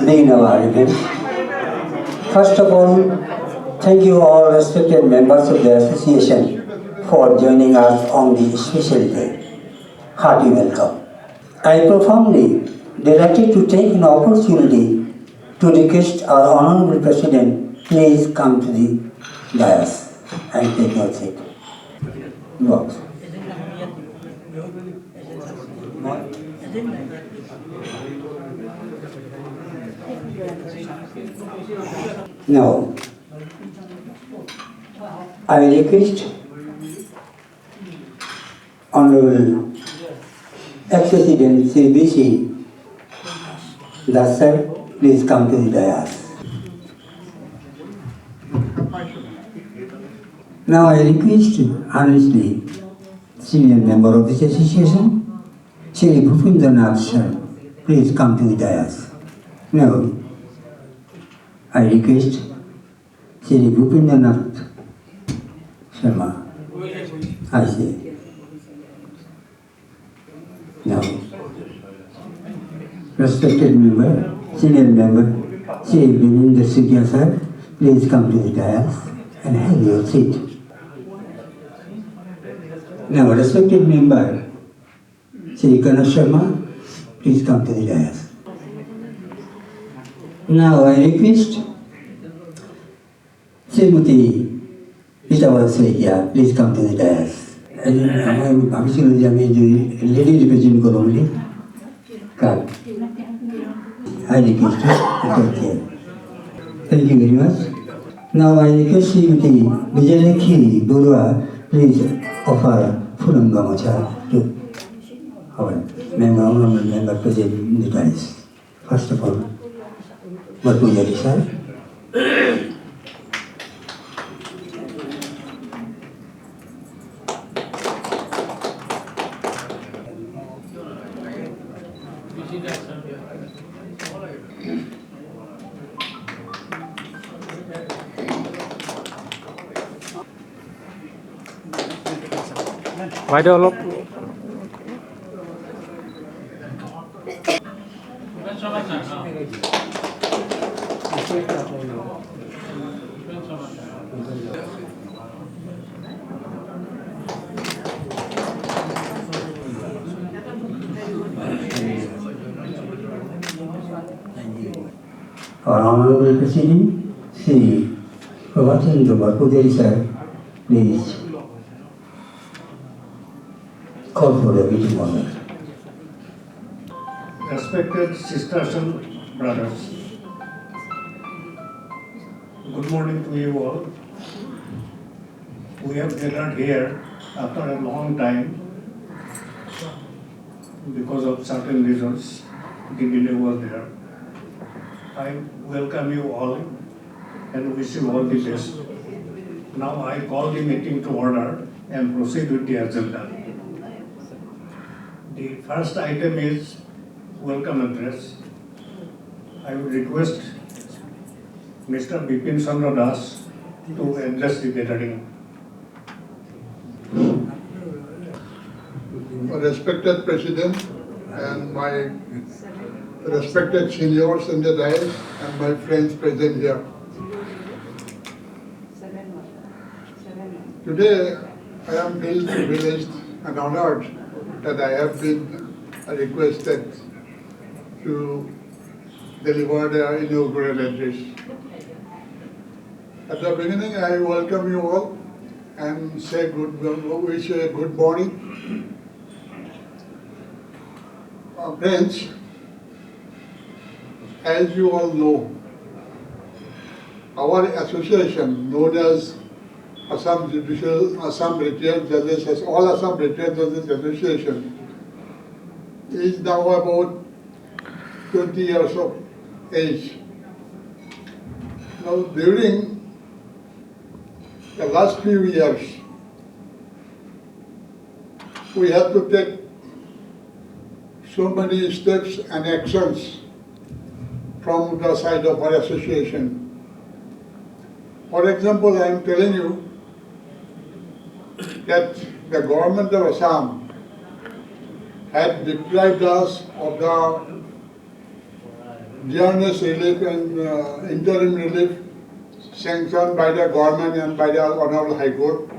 begin our event. First of all, thank you all respected members of the association for joining us on this special day. Hearty welcome. I am profoundly delighted to take an opportunity to request our Honorable President please come to the dais and take your seat. Vox. Now, I request Honorable Ex-President Sri B.C. Das sir, please come to the dais. Now I request honestly senior member of this association, Sri Bhupendranath sir, please come to the dais. Now I request Sri Bhupendranath Sharma. I say. Now, respected member, senior member, Sri Vinendra Sudhya sir, please come to the dais and have your seat. Now, respected member, Sri Kanak Sharma, please come to the dais. Now, I request Srimati Pitawar Swedia, please come to the dais. I am lady representative only. Come. I request you to take care. Thank you very much. Now I request Srimati Vijayalakshmi Burua, please offer Fulam Gamocha to our honorable member present in the dais. First of all, Varpujari sir. Why do you look? Our Honorable President, Sri Prabhatendra Varpujari sir, please call for the meeting order. Respected sisters and brothers, good morning to you all. We have gathered here after a long time because of certain reasons. The delay was there. I welcome you all and wish you all the best. Now I call the meeting to order and proceed with the agenda. The first item is welcome address. I would request Mr. Bipin Chandra Das to address the gathering. Respected President and my respected seniors in the dais and my friends present here. Today I am privileged and honored that I have been requested to deliver the inaugural address. At the beginning, I welcome you all and wish you a good morning. Friends, as you all know, our association known as Assam Retired Judges, All Assam Retired Judges Association, is now about 20 years of age. Now, during the last few years, we have to take so many steps and actions from the side of our association. For example, I am telling you that the government of Assam had deprived us of the DRNS relief and interim relief sanctioned by the government and by the Honorable High Court,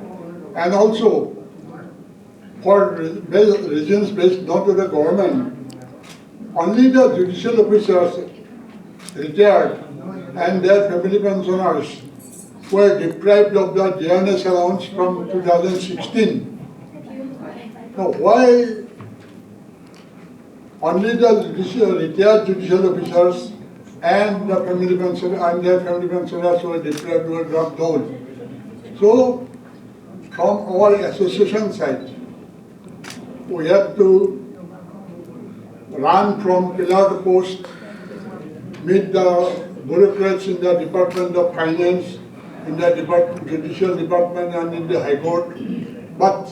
and also for reasons based not to the government, only the judicial officers retired and their family pensioners were deprived of the DRNS allowance from 2016. Now, why only the retired judicial officers and the family pensioners and their family pensioners were deprived were dropped down? So, from our association side, we have to run from pillar to post, meet the bureaucrats in the Department of Finance, in the Judicial Department and in the High Court, but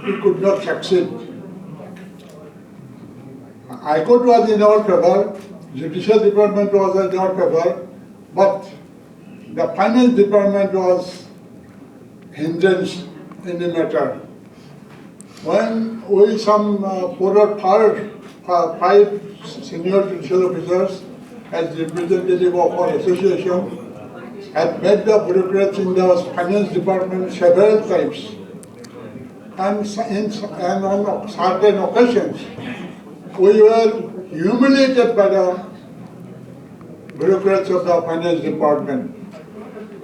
we could not succeed. High Court was in our favor, Judicial Department was in our favor, but the Finance Department was hindrance in the matter. When we some 4 or 5 senior judicial officers as representative of our association had met the bureaucrats in the Finance Department several times, and on certain occasions we were humiliated by the bureaucrats of the Finance Department.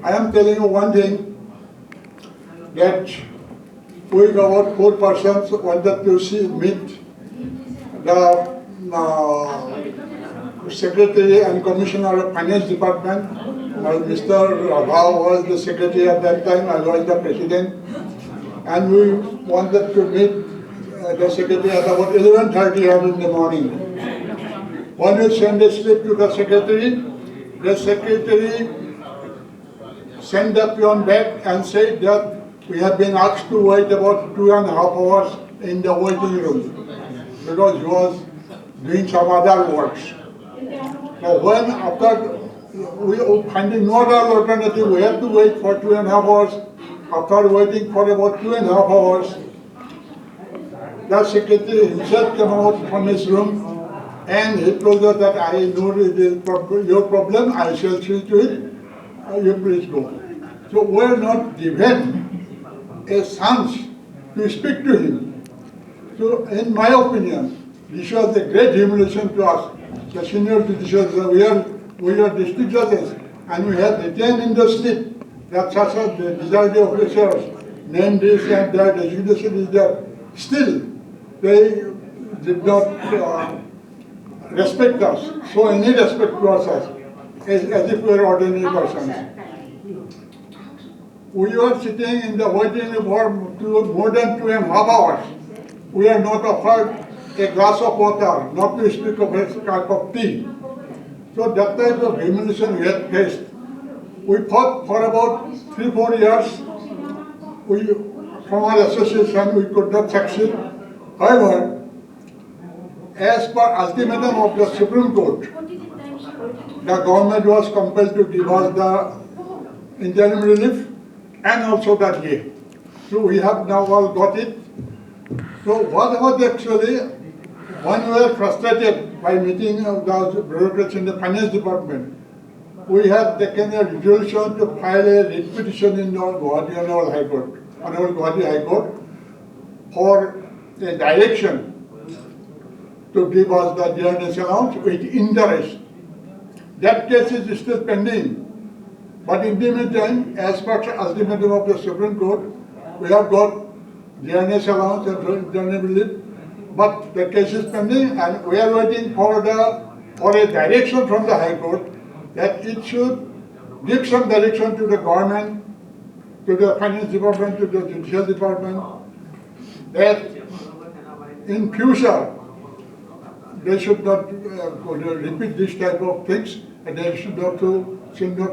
I am telling you one thing, that we about 4 persons wanted to meet the Secretary and Commissioner of Finance Department. Mr. Rao was the Secretary at that time, I was the President, and we wanted to meet the Secretary at about 11:30 in the morning. When we sent a slip to the Secretary sent the peon back and said that we have been asked to wait about 2.5 hours in the waiting room because he was doing some other works. So when after we finding no other alternative, we have to wait for 2.5 hours. After waiting for about 2.5 hours, the Secretary himself came out from his room and he told us that I know your problem, I shall see to it, you please go. So we are not given a chance to speak to him. So in my opinion, this was a great humiliation to us, the senior judicials. We are district judges and we have retained in the slip that such as the designated officers named this and that designation is there. Still, they did not respect us, show any respect towards us, as if we were ordinary persons. We were sitting in the waiting room for more than 2.5 hours. We are not offered a glass of water, not to speak of a cup of tea. So that type of humiliation we had faced. We fought for about 3-4 years. From our association, we could not succeed. However, as per ultimatum of the Supreme Court, the government was compelled to give us the interim relief and also the DA. So we have now all got it. So what was actually, when we were frustrated by meeting the bureaucrats in the Finance Department, we had taken a resolution to file a writ petition in Guwahati Honorable High Court, Honorable Guwahati High Court, for a direction to give us the DRNS allowance with interest. That case is still pending. But in the meantime, as per the ultimatum of the Supreme Court, we have got DRNS allowance and DRNS relief, but the case is pending and we are waiting for a direction from the High Court that it should give some direction to the government, to the Finance Department, to the Judicial Department, that in future they should not repeat this type of things, and they should not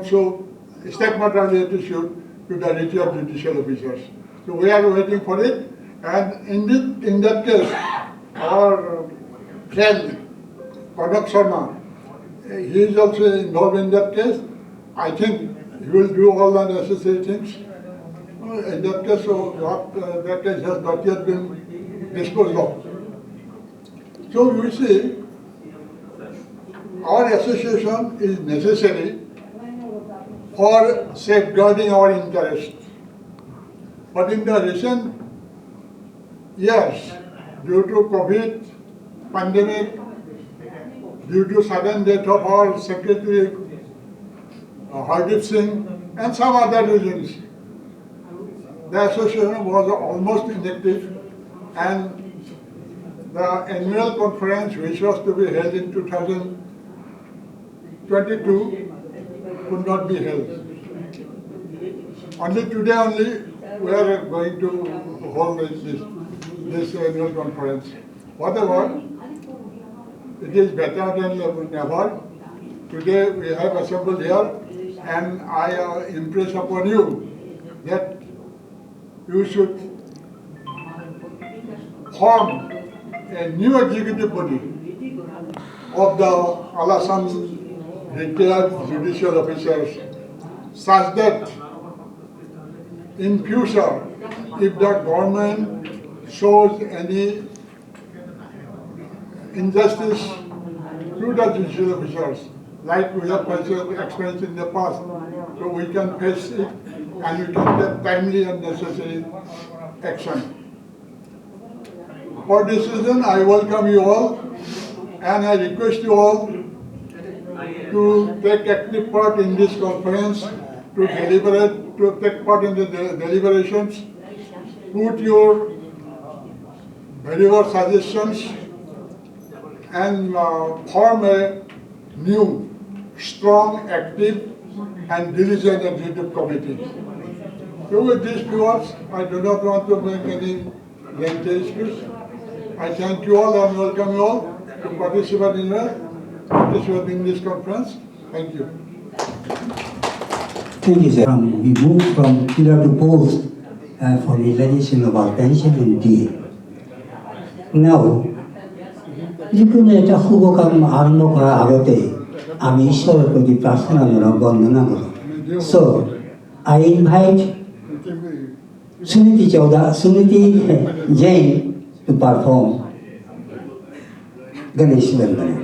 show stigmatized attitude to the retired judicial officers. So we are waiting for it, and in that case, our friend Kanak Sharma, he is also involved in that case. I think he will do all the necessary things. In that case, that case has not yet been disposed of. So we see, our association is necessary for safeguarding our interests. But in the recent years, due to COVID pandemic, due to sudden death of our Secretary Hardeep Singh and some other reasons, the association was almost inactive, and the annual conference, which was to be held in 2022, could not be held. Only today we are going to hold this annual conference. Whatever, it is better than never. Today we have assembled here, and I impress upon you that you should form a new executive body of the Assam retired judicial officers, such that in future, if the government shows any injustice to the judicial officers, like we have experienced in the past, so we can face it and we can take timely and necessary action. For this reason, I welcome you all, and I request you all to take active part in this conference, to deliberate, to take part in the deliberations, put your valuable suggestions, and form a new, strong, active, and diligent executive committee. So with these few words, I do not want to make any lengthy speech. I thank you all and welcome you all to participate in this conference. Thank you. Thank you, sir. We moved from pillar to post for realization of our pension and DA. Now, যিকোনো এটা শুভ কাম আৰম্ভ কৰাৰ আগতে আমি ঈশ্বৰৰ প্ৰতি প্ৰাৰ্থনা জনাওঁ, বন্দনা কৰোঁ। So, I invite Suniti Jain to perform Ganesh Vandana.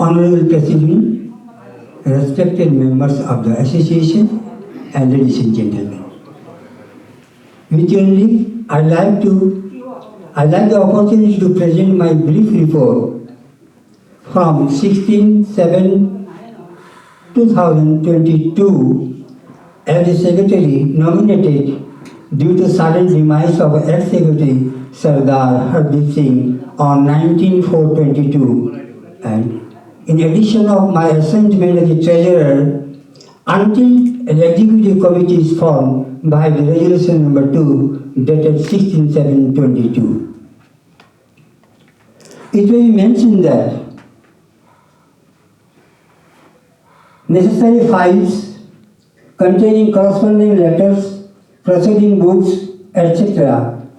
Honorable President, respected members of the association, and ladies and gentlemen. With your leave, I'd like the opportunity to present my brief report from 16/7/2022 as the secretary nominated due to sudden demise of ex-secretary Sardar Hardeep Singh on 19/4/22, and in addition of my assignment as the treasurer until an executive committee is formed by the resolution number 2 dated 16/7/22. It may be mentioned that necessary files containing corresponding letters, proceeding books, etc.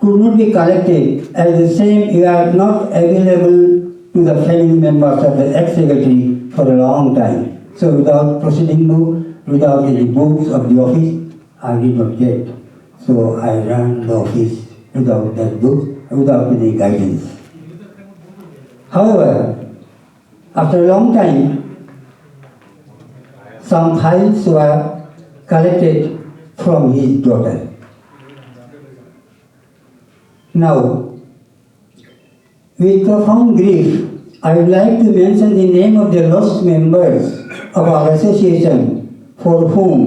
could not be collected as the same were not available to the family members of the ex-secretary for a long time. So without proceeding book, without any books of the office, I did not get. So I ran the office without that book, without any guidance. However, after a long time, some files were collected from his daughter. Now, with profound grief, I would like to mention the name of the lost members of our association for whom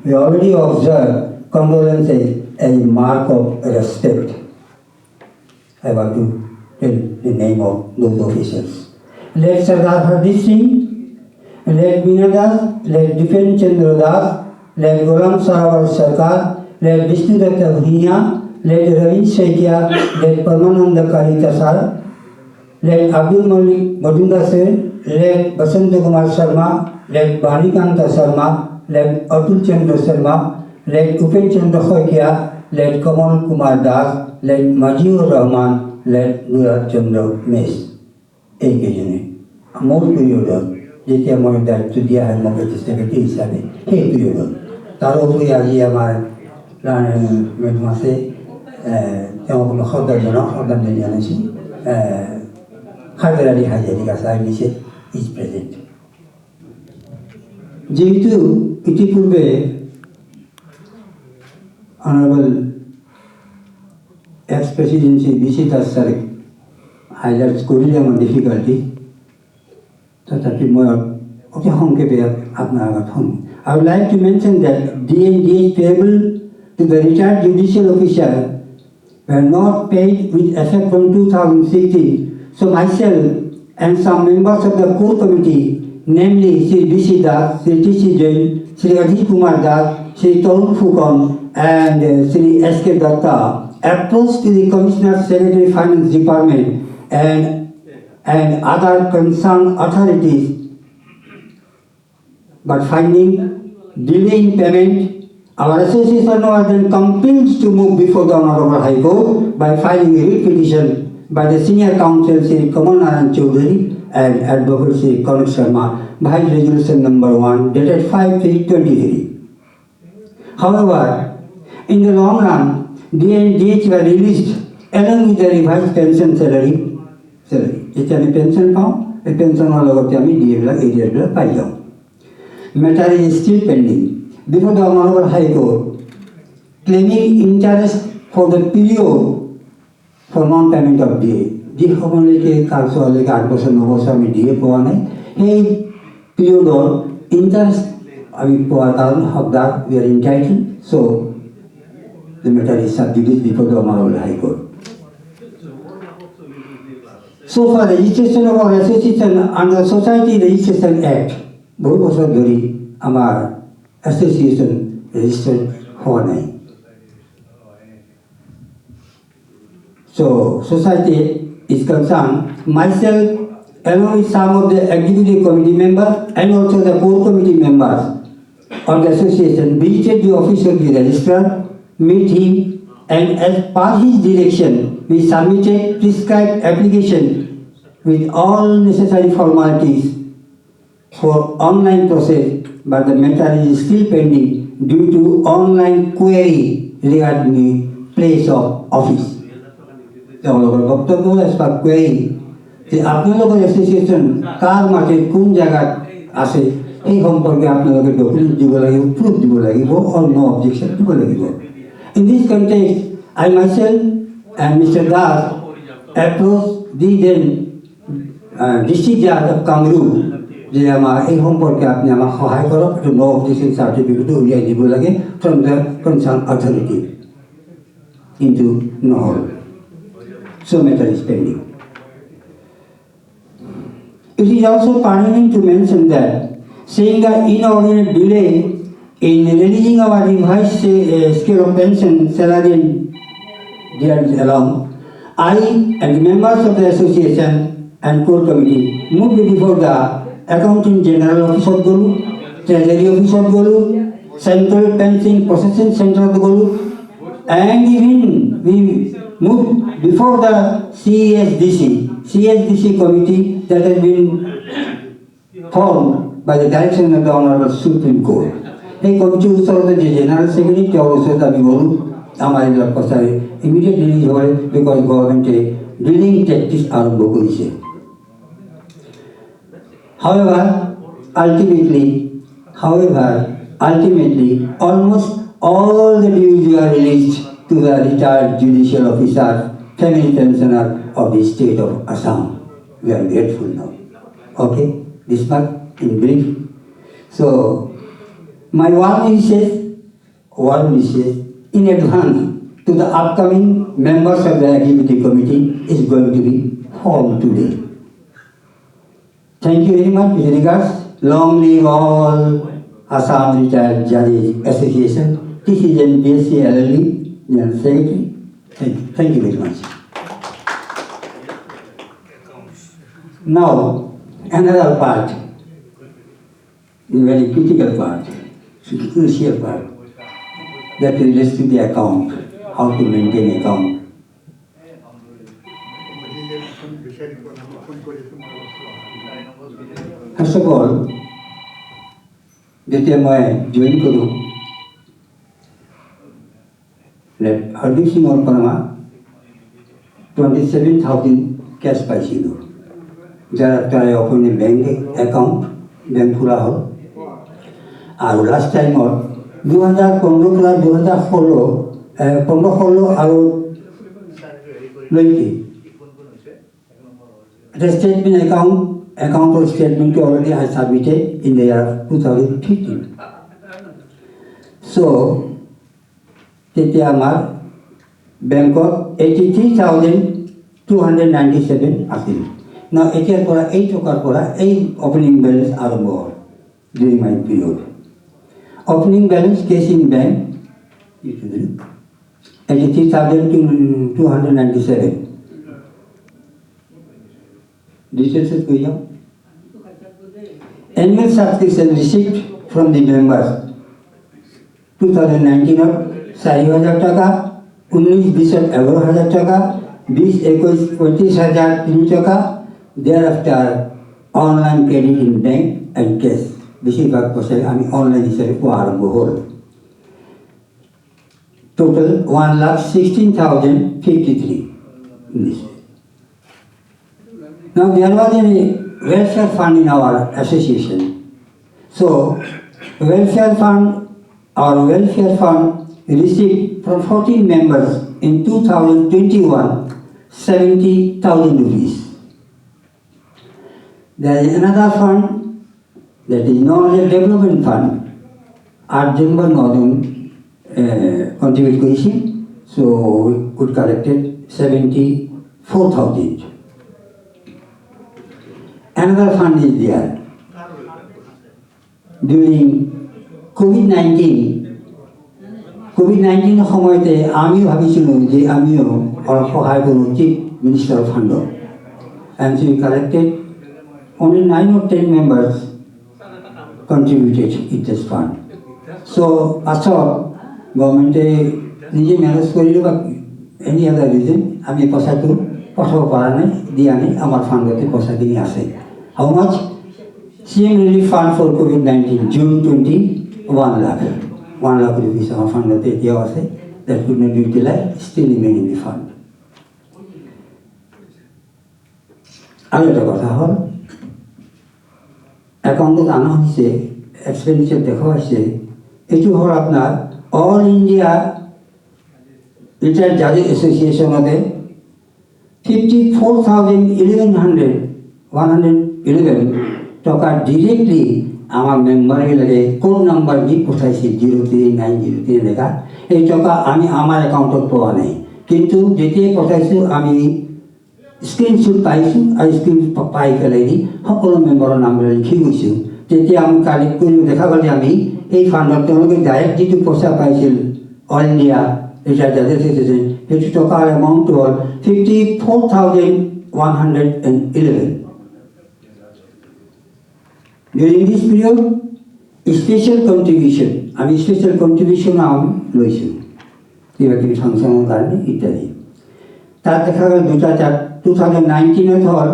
we already observe condolences as a mark of respect. I want to tell the name of those officers. Let Sardar Hardeep Singh, let Meena Das, let Dipen Chandra Das, let Ghulam Sarawar Sarkar, let Vishnu Datta Bhunia, let Ravi Saikia, let Paramananda Kari Tasar, let Abdul Malik Majumdar Sen, let Basant Kumar Sharma, let Banikanta Sharma, let Atul Chandra Sharma, let Upen Chandra Khoikia, let Kamal Kumar Das, let Majibur Rahman, let Nurat Chandra Mes. এই কেজনে মোৰ পিৰিয়ডত যেতিয়া মই দায়িত্ব দিয়া হয় মোক secretary হিচাপে সেই পিৰিয়ডত তাৰোপৰি আজি আমাৰ মেডাম আছে তেওঁক সদাজনী আনিছোঁ খাগেৰ আলী হাজাৰিকা চাই নিছে ইজ প্ৰেজেণ্ট। যেহেতু ইতিপূৰ্বে honourable ex-presidency BC Das sir highlights কৰিলে আমাৰ ডিফিকাল্টি তথাপি মই অতি সংক্ষেপে আপোনাৰ আগত শুনো। I would like to mention that D&D payable to the retired judicial officer were not paid with effect from 2016. So myself and some members of the core committee, namely Sri BC Das, Sri TC Jain, Sri Adhit Kumar Das, Sri Tarun Fukan, and Sri SK Datta, approached to the Commissioner Secretary Finance Department and other concerned authorities, but finding delay in payment, our association was then compelled to move before the Honorable High Court by filing a writ petition by the senior counsel Sri Kamal Naran Chaudhary and Advocate Sri Kanak Sharma by resolution number 1 dated 5/3/23. However, in the long run, D&DH were released along with the revised pension salary. It's a pension pound, a pension all over the area by law. Matter is still pending before the Honorable High Court, claiming interest for the period for non-payment of DA. The Honorable Council 8 বছর 9 বছর আমি DA পোৱা নাই সেই পিৰিয়ডৰ interest আমি পোৱাৰ কাৰণ হকদাৰ we are entitled, so the matter is subjudice before the Honorable High Court. So for registration of our association under Society Registration Act, বহু বছর ধরে আমার association registered হওয়া নাই। So society is concerned, myself along with some of the executive committee members and also the core committee members of the association visited the office of the registrar, meet him, and as per his direction, we submitted prescribed application with all necessary formalities for online process, but the matter is still pending due to online query regarding the place of office. As per query, যে আপনাদের association কার মাঠে কোন জায়গাত আছে এই সম্পর্কে আপনাদের document দিব লাগিব, প্রুফ দিব লাগিব, অর নো অবজেকশন দিব লাগিব। In this context, I myself and Mr. Das approached the then district judge of Kamrun যে আমার এই সম্পর্কে আপনি আমাক সহায় কৰক, এইটো নো অবজেকশন সার্টিফিকেট উলিয়াই দিব লাগে ফ্রম দ্য কনসার্ন অথরিটি। কিন্তু নহ'ল। So matter is pending. It is also pertinent to mention that, seeing the inordinate delay in releasing our revised scale of pension, salary and dearth along, I and the members of the association and core committee moved before the Accountant General Office of Golu, Treasury Office of Golu, Central Pension Processing Center of Golu, and even we moved before the CSDC committee that has been formed by the direction of the Honorable Supreme Court. এই কমিটির উত্তরতে যে general secretary তার ওসে দাবি করুন আমার এলাকার কথায় immediate release হয়, বিকজ গভর্নমেন্টে ড্রিলিং ট্যাকটিস আরম্ভ করেছে। However, ultimately, almost all the dues were released to the retired judicial officer, family pensioner of the state of Assam. We are grateful now. Okay, this much in brief. So, my warm wishes in advance to the upcoming members of the executive committee is going to be formed today. Thank you very much. With regards, long live all Assam Retired Judges Association. This is MBSC LLB, General Secretary. Thank you very much. Now, another part, a very critical part, crucial part, that relates to the account, how to maintain account. First of all, যেতিয়া মই join কৰোঁ হৰদীপ সিঙৰ পৰা 27,000 case পাইছিলোঁ, যাৰ তাৰে Apne bank account bank খোলা হ'ল। আৰু লাষ্ট টাইমত 2015 পৰা 2016 আৰু লৈকে এটা statement accountor statement already I submitted in the year 2015. So, তেতিয়া আমাৰ বেংকত 83,297 আছিল। না এতিয়াৰ পৰা এই টকাৰ পৰা এই অপেনিং বেলেঞ্চ আৰম্ভ হ'ল during my period. Opening balance cash in bank 83,297. Details is going on. Annual subscription received from the members 2019 of 4,000 টাকা, 19-20 11,000 টাকা, 20-21 35,003 টাকা, thereafter online credit in bank and cash. বেশিরভাগ পয়সা আমি অনলাইন হিসাবে পাওয়া আরম্ভ হল। Total 1,16,053 in this. Now there was a welfare fund in our association. So welfare fund received from 14 members in 2021 70,000 rupees. There is another fund that is known as development fund. Our member Northern contribute করেছি, so we could collected 74,000. Another fund is there. During COVID-19 সময়তে আমিও ভাবিছিলোঁ যে আমিও অলপ সহায় কৰোঁ chief minister ফাণ্ডত, and so we collected only 9 or 10 members contributed in this fund. So পাছত গভৰ্ণমেণ্টে নিজে মেনেজ কৰিলোঁ বা এনি আদাৰ ৰিজন আমি পইচাটো পঠাব পৰা নাই, দিয়া নাই, আমাৰ ফাণ্ডতে পইচাখিনি আছে। How much? CM Relief Fund for COVID-19, June 20, 1 lakh. 1 lakh rupees our fund that could not be utilized, still remain in the fund. আৰু এটা কথা হ'ল একাউণ্টত অনা হৈছে এক্সপেণ্ডিচাৰ দেখা হৈছে এইটো হ'ল আপোনাৰ অল ইণ্ডিয়া ৰিটায়াৰ্ড জাজেছ এছ'চিয়েশ্যনতে 54,111 টকা ডিৰেক্টলি আমাৰ মেম্বাৰবিলাকে কোড নাম্বাৰ দি পঠাইছিল 03903 এনেকুৱা এই টকা আমি আমাৰ একাউণ্টত পোৱা নাই কিন্তু যেতিয়াই পঠাইছোঁ আমি স্ক্ৰীনশ্বট পাইছোঁ আৰু স্ক্ৰীনশ্বট পাই পেলাই দি সকলো মেম্বাৰৰ নামবিলাক লিখি গৈছোঁ তেতিয়া আমি কালেক্ট কৰি দেখা গ'ল যে আমি এই ফাণ্ডত তেওঁলোকে ডাইৰেক্ট যিটো পইচা পাইছিল অল ইণ্ডিয়া ৰিটায়াৰ্ড জাজেছ এছ'চিয়েশ্যন সেইটো টকাৰ এমাউণ্টটো হ'ল 54,111 During this period, special contribution, আমি স্পেচিয়েল কণ্ট্ৰিবিউশ্যন আমি লৈছোঁ কিবা কিবি ফাংচনৰ কাৰণে ইত্যাদি তাত দেখা গ'ল দুটা চাৰ্ট 2019 হ'ল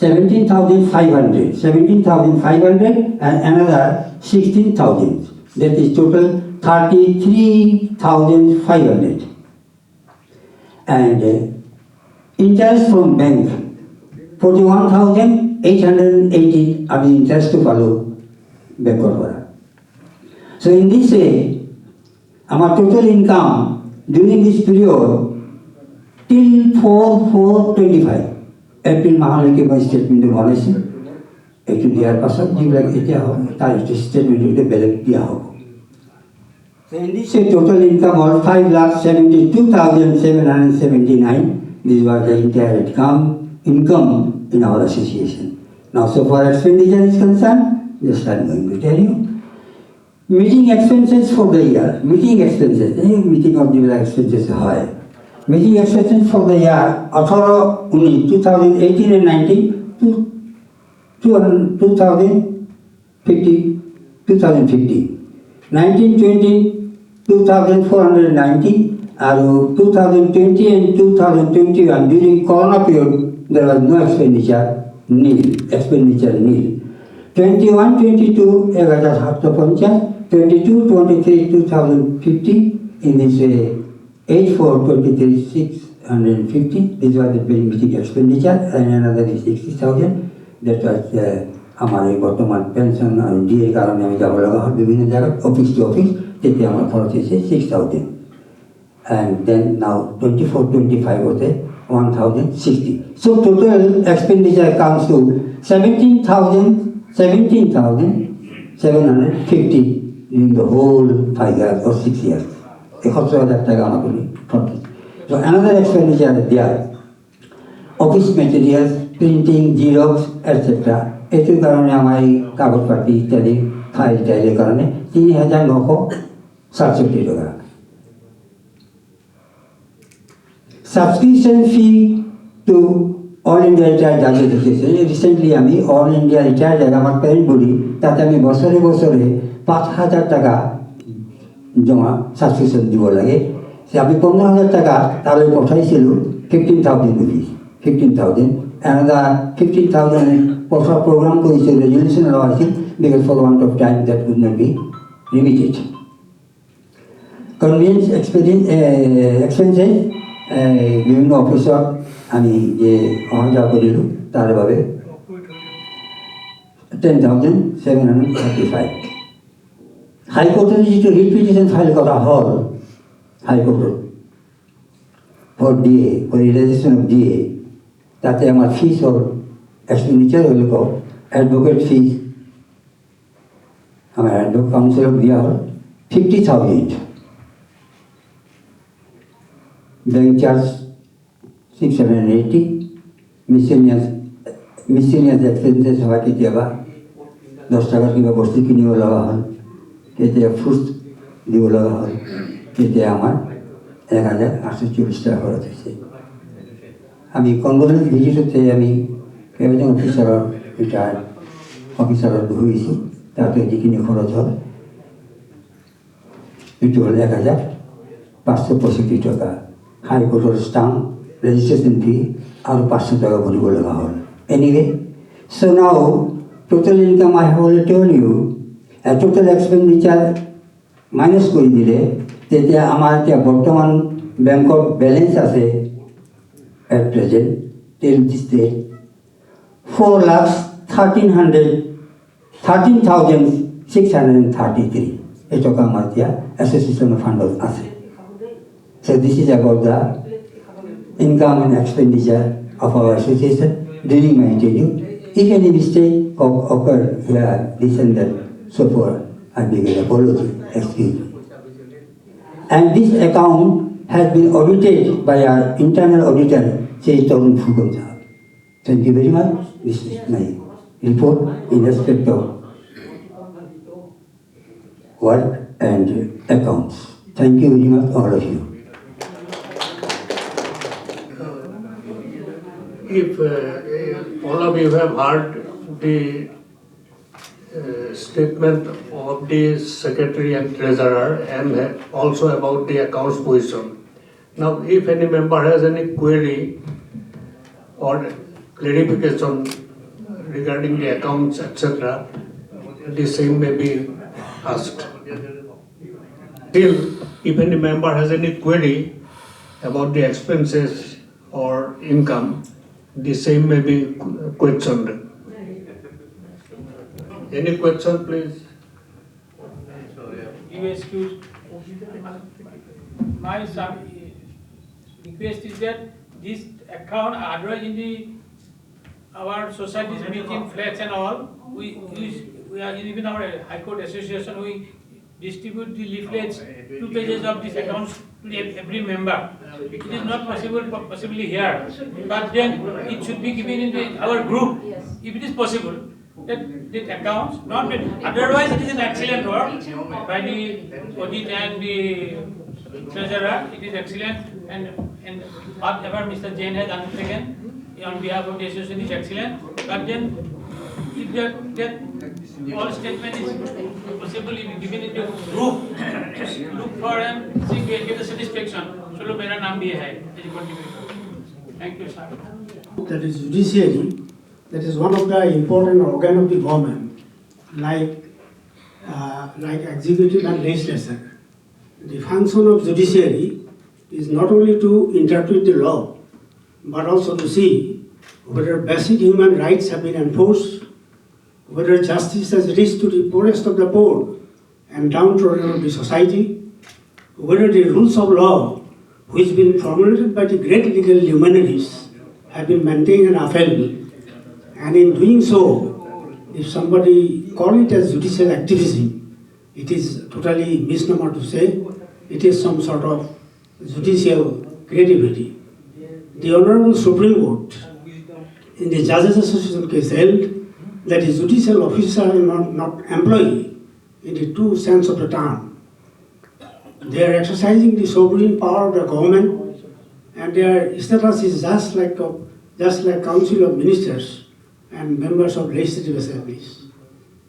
17,500 and another 16,000. That is total 33,500. And interest from bank 41,880 আমি ইণ্টাৰেষ্টটো পালোঁ বেংকৰ পৰা so in this way আমাৰ total income during this period till 4/4/25 April মাহলৈকে মই ষ্টেটমেণ্টটো বনাইছোঁ এইটো দিয়াৰ পাছত যিবিলাক এতিয়া হ'ব তাৰ ষ্টেটমেণ্টটো বেলেগ দিয়া হ'ব so in this way total income হ'ল 5,72,779 this was the entire income in our association. Now, so far expenditure is concerned, just I'm going to tell you. Meeting expenses for the year. Meeting expenses. Meeting of the expenses high. Meeting expenses for the year. Author only 2018 and 19, 2050, 1920, 2,490, and 2020 and 2021 during Corona period. There was no expenditure, nil. 21-22, 22-23, 2,050. In this way, 8-4-23, 650. This was the meeting expenditure, and another is 60,000. That was हमारे वर्तमान pension और DA कारण हमें जब लगा हर विभिन्न जगह office to office तेते हमारे खर्च से 6,000. And then now 24-25 होते 1,060. So total expenditure comes to 17,750 in the whole 5 years or 6 years. So another expenditure is there. Office materials, printing, Xerox, etc. এইটোৰ কাৰণে আমাৰ কাগজ পাতি ইত্যাদি ফাইল টাইলৰ কাৰণে 3,967 টকা Subscription fee to All India Retired Judges Association. Recently, আমি All India Retired Judges আমার parent body তাতে আমি বছরে 5,000 টাকা জমা সাবস্ক্রিপশন দিব লাগে সে আমি 15,000 টাকা তাহলে পঠাইছিলো 15,000 rupees 15,000 another 15,000 পঠার প্রোগ্রাম করেছিল রেজুলেশন লওয়া হয়েছিল because for want of time that would not be remitted. Convenience expenses বিভিন্ন অফিসত আমি যে অহা যোৱা কৰিলোঁ তাৰ বাবে 10,735 হাইকোৰ্টত যিটো ৰিট পিটিশ্যন ফাইল কৰা হ'ল হাইকোৰ্টত for DA for realization of DA তাতে আমাৰ ফিজ হ'ল এক্সপেণ্ডিচাৰ হ'ল এডভোকেট ফিজ আমাৰ এডভোকেট কাউন্সিলক দিয়া হ'ল 50,000 bank charge 680 miscellaneous expenses হয় কেতিয়াবা 10 টাকার কিবা বস্তু কিনিব লগা হ'ল কেতিয়া ফুড দিব লগা হ'ল কেতিয়া আমাৰ 1,840 টাকা খরচ হয়েছে আমি কংগ্রেস ভিজিটতে আমি কেইবাজন অফিসাৰৰ রিটায়ার্ড অফিসাৰৰ ঘূৰিছোঁ তাতে যিখিনি খরচ হ'ল এইটো হ'ল 1,565 টাকা হাইকোর্টের স্টাম্প registration fee और 500 টাকা ভরিব লগা হ'ল anyway so now total income I have already told you a total expenditure minus কৰি দিলে তেতিয়া আমাৰ এতিয়া বৰ্তমান বেংকৰ ব্যালেন্স আছে at present, till this date, 4,13,633 itoka matia association fund ase. So this is about the income and expenditure of our association during my tenure. If any mistake occurred here, this and that, so forth, I beg an apology, excuse me. And this account has been audited by our internal auditor, J. Torun Fukumsa. Thank you very much. This is my report in respect of work and accounts. Thank you very much, all of you. If all of you have heard the statement of the secretary and treasurer and also about the accounts position. Now, if any member has any query or clarification regarding the accounts, etc., the same may be asked. Still, if any member has any query about the expenses or income, the same may be questioned. Any question, please? You excuse. My request is that this account, otherwise in our society's meeting flats and all, we are even our High Court Association, we distribute the leaflets, 2 pages of these accounts to every member. It is not possibly here, but then it should be given in our group, if it is possible. That accounts, not otherwise it is an excellent work by the audit and the treasurer. It is excellent, and whatever Mr. Jain has undertaken on behalf of the association is excellent. But then, if that all statement is possible, if given in the group, look for and see get the satisfaction. Chalo mera naam bhi hai. Thank you, sir. That is judiciary. That is one of the important organ of the government, like executive and legislature. The function of judiciary is not only to interpret the law, but also to see whether basic human rights have been enforced, whether justice has reached to the poorest of the poor and downtrodden of the society, whether the rules of law which have been formulated by the great legal luminaries have been maintained and upheld. And in doing so, if somebody call it as judicial activism, it is totally misnomer to say it is some sort of judicial creativity. The Honorable Supreme Court in the Judges Association case held that the judicial officer is not employee in the true sense of the term. They are exercising the sovereign power of the government, and their status is just like Council of Ministers and members of legislative assemblies.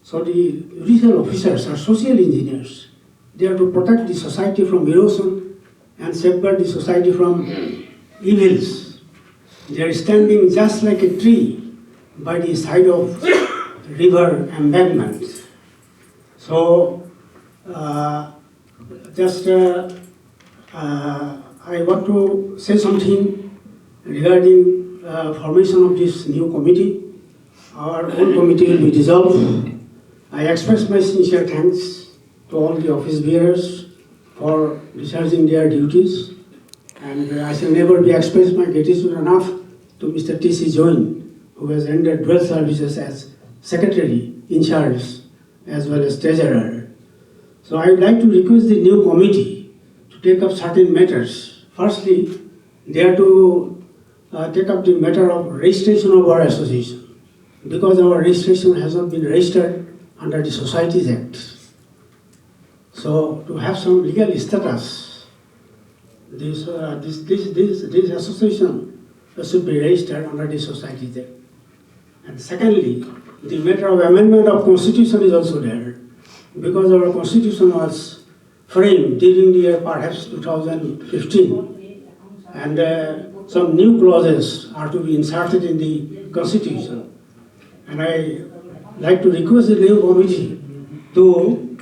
So the judicial officers are social engineers. They are to protect the society from erosion and safeguard the society from evils. They are standing just like a tree by the side of river embankments. So I want to say something regarding formation of this new committee. Our own committee will be dissolved. I express my sincere thanks to all the office bearers for discharging their duties, and I shall never be expressed my gratitude enough to Mr. T.C. Join, who has rendered dual services as secretary in charge as well as treasurer. So I would like to request the new committee to take up certain matters. Firstly, they are to take up the matter of registration of our association, because our registration has not been registered under the Societies Act. So to have some legal status, this association should be registered under the Societies Act. And secondly, the matter of amendment of constitution is also there, because our constitution was framed during the year perhaps 2015, and some new clauses are to be inserted in the constitution. And I like to request the new committee to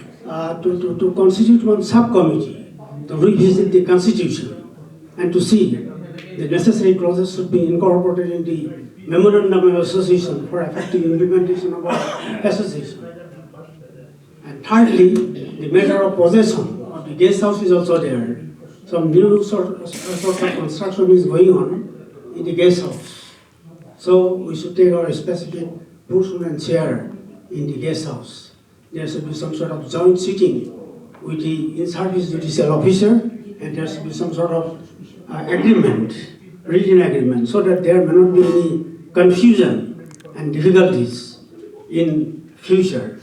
constitute one subcommittee to revisit the constitution and to see the necessary clauses should be incorporated in the memorandum of association for effective implementation of our association. And thirdly, the matter of possession of the guest house is also there. Some new sort of construction is going on in the guest house. So we should take our specific portion and share in the guest house. There should be some sort of joint sitting with the in-service judicial officer, and there should be some sort of agreement, written agreement, so that there may not be any confusion and difficulties in future.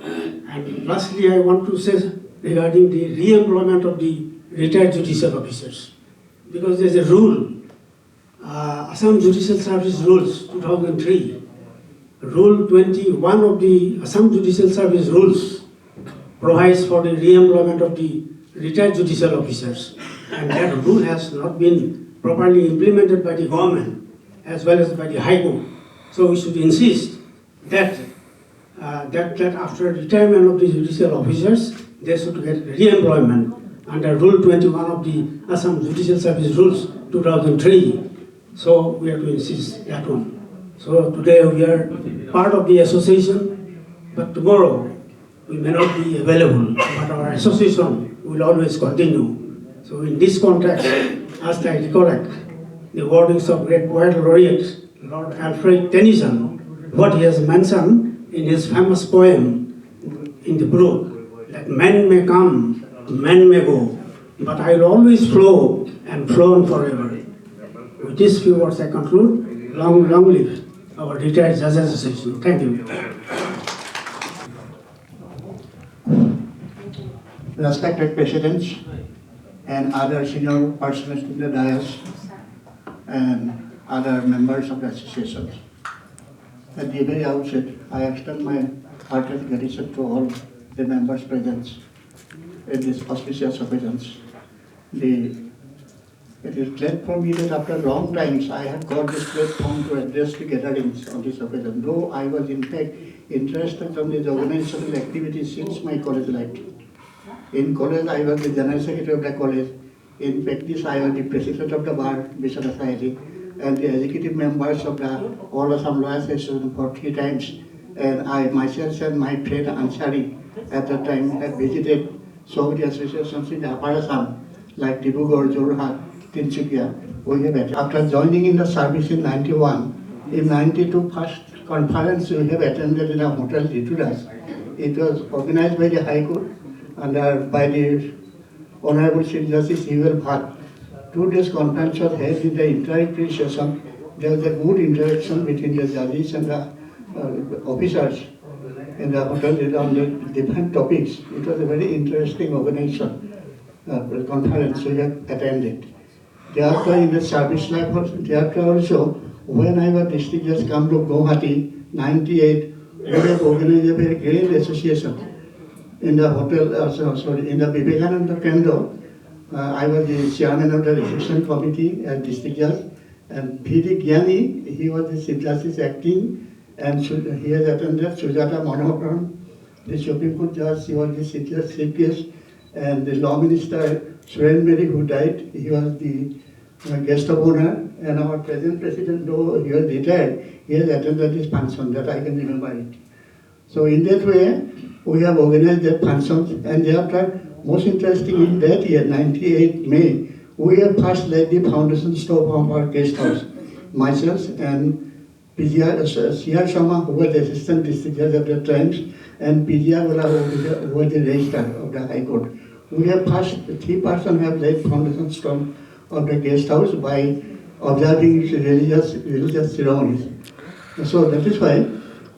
And lastly, I want to say regarding the re-employment of the retired judicial officers, because there's a rule, Assam Judicial Service Rules 2003, Rule 21 of the Assam Judicial Service Rules provides for the re-employment of the retired judicial officers, and that rule has not been properly implemented by the government as well as by the High Court. So we should insist that that after retirement of the judicial officers, they should get re-employment under Rule 21 of the Assam Judicial Service Rules 2003. So we have to insist that one. So today we are part of the association, but tomorrow we may not be available, but our association will always continue. So in this context, as I recollect the wordings of great poet laureate Lord Alfred Tennyson, what he has mentioned in his famous poem in the book, that men may come, men may go, but I will always flow and flow on forever. With these few words I conclude. Long, long live our retired Judges Association. Thank you. Respected presidents and other senior persons in the dais and other members of the association. At the very outset, I extend my heartfelt gratitude to all the members present in this auspicious occasions. It is glad for me that after long times I have got this platform to address the gatherings on this occasion, though I was in fact interested in this organizational activity since my college life. In college, I was the General Secretary of the college. In practice, I was the President of the Bar Mission Society and the executive members of the All Assam Law Association for 3 times. And I myself and my friend Ansari at that time had visited so many associations in the Upper Assam, like Dibrugarh, Jorhat, Tinsukia. We have after joining in the service in 91, in 92 first conference we have attended in a hotel Judges. It was organized by the High Court and by the Honorable Chief Justice U.L. Bhatt. 2 days conference was held in the introductory session. There was a good interaction between the judges and the officers in the hotel on the different topics. It was a very interesting organization conference we have attended. Thereafter in the service life, thereafter also, when I was district judge come to Guwahati, 98, we have organized a very great association in the hotel, in the Vivekananda Kendra. I was the chairman of the reception committee as district judge, and V.D. Gyani, he was the Chief Justice acting, and he has attended Sujata Manoharan, the Supreme Court judge, he was the Chief guest, and the law minister Suren Mary, who died, he was the guest of honor, and our present president, though he was retired, he has attended this function, that I can remember it. So in that way, we have organized that functions, and thereafter, most interesting in that year, 98 May, we have first laid the foundation stone of our guest house. Myself and C.R. Sharma, who was the assistant district judge at that time, and P.J.R. who was the registrar of the High Court. We have first, 3 persons have laid foundation stone of the guest house by observing religious ceremonies. So that is why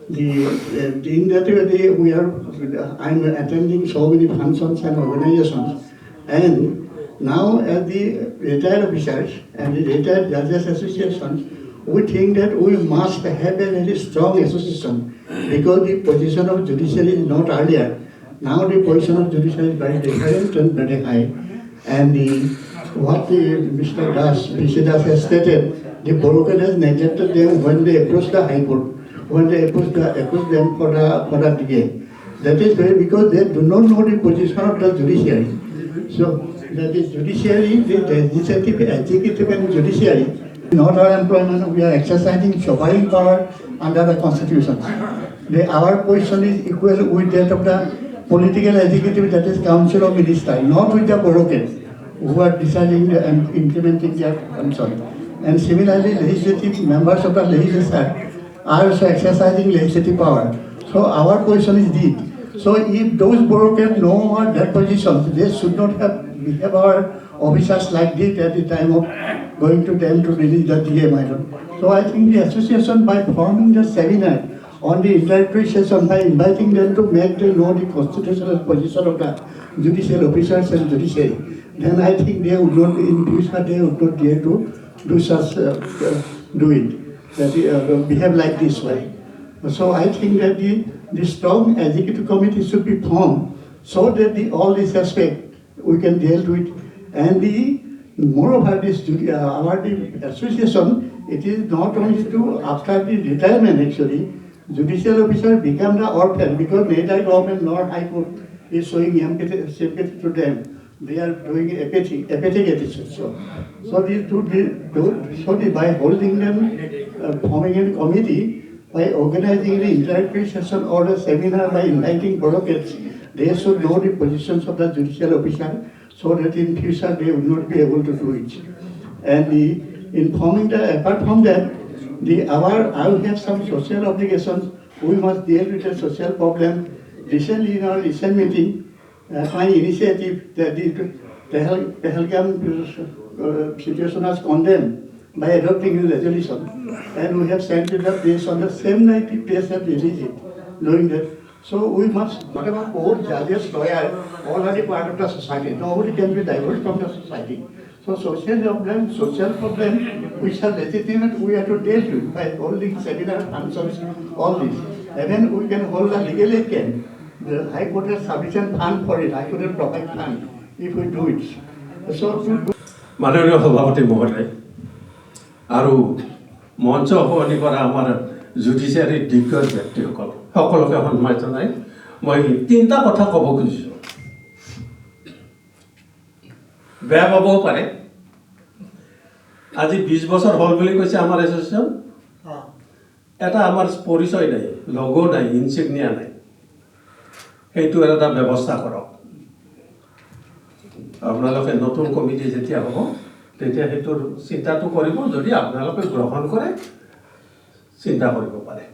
in that way I'm attending so many functions and organizations, and now as the retired officers and the retired judges association, we think that we must have a very strong association, because the position of judiciary is not earlier. Now the position of judiciary is very different and very high. And what Mr. Das, P.C. Das has stated, the bureaucrat has neglected them when they approach the High Court, when they approach them for the DA. That is why, because they do not know the position of the judiciary. So that the judiciary, the legislative, executive and judiciary, not our employment, we are exercising sovereign power under the constitution. Our position is equal with that of the political executive, that is council of ministers, not with the bureaucrats who are deciding and implementing their concern. And similarly, legislative members of the legislature are also exercising legislative power. So our position is this. So if those bureaucrats know their positions, they should not have our officers like this at the time of going to them to release the DA matter. So I think the association, by forming the seminar on the introductory session, by inviting them to make them know the constitutional position of the judicial officers and judiciary, then I think they would not, in future, they would not dare to do such, do it, that behave like this way. So I think that the strong executive committee should be formed so that all these aspects we can deal with. And moreover, this our association, it is not only to, after the retirement actually, judicial officer become the orphan, because neither government nor High Court is showing sympathy to them. They are doing apathic attitude. So by holding them, forming a committee, by organizing the introductory session or a seminar, by inviting bureaucrats, they should know the positions of the judicial officer, so that in future they would not be able to do it. And apart from that, I have some social obligations. We must deal with the social problem. Recently, in our recent meeting, my initiative that the Pahalgam situation was condemned by adopting a resolution, and we have sent it up based on the same night the press have released it, knowing that. So we must, whatever court, judges, lawyers, all are the part of the society. Nobody can be diverse from the society. So social problem which are legitimate, we have to deal with by holding seminar functions, all this. Even we can hold a legal aid camp. The High Court has sufficient fund for it. High Court will provide fund if we do it. So মাননীয় সভাপতি মহোদয় আৰু মঞ্চ সভনি কৰা আমাৰ জুডিচিয়াৰীৰ দিগ্গজ ব্যক্তিসকল সকলোকে সন্মান জনাই মই তিনিটা কথা ক'ব খুজিছোঁ। বেয়া পাবও পাৰে, আজি 20 বছৰ হ'ল বুলি কৈছে আমাৰ এছ'চিয়েশ্যন, এটা আমাৰ পৰিচয় নাই, লগো নাই, ইনচিগনিয়া নাই, সেইটো এটা ব্যৱস্থা কৰক। আপোনালোকে নতুন কমিটি যেতিয়া হ'ব তেতিয়া সেইটোৰ চিন্তাটো কৰিব, যদি আপোনালোকে গ্ৰহণ কৰে চিন্তা কৰিব পাৰে।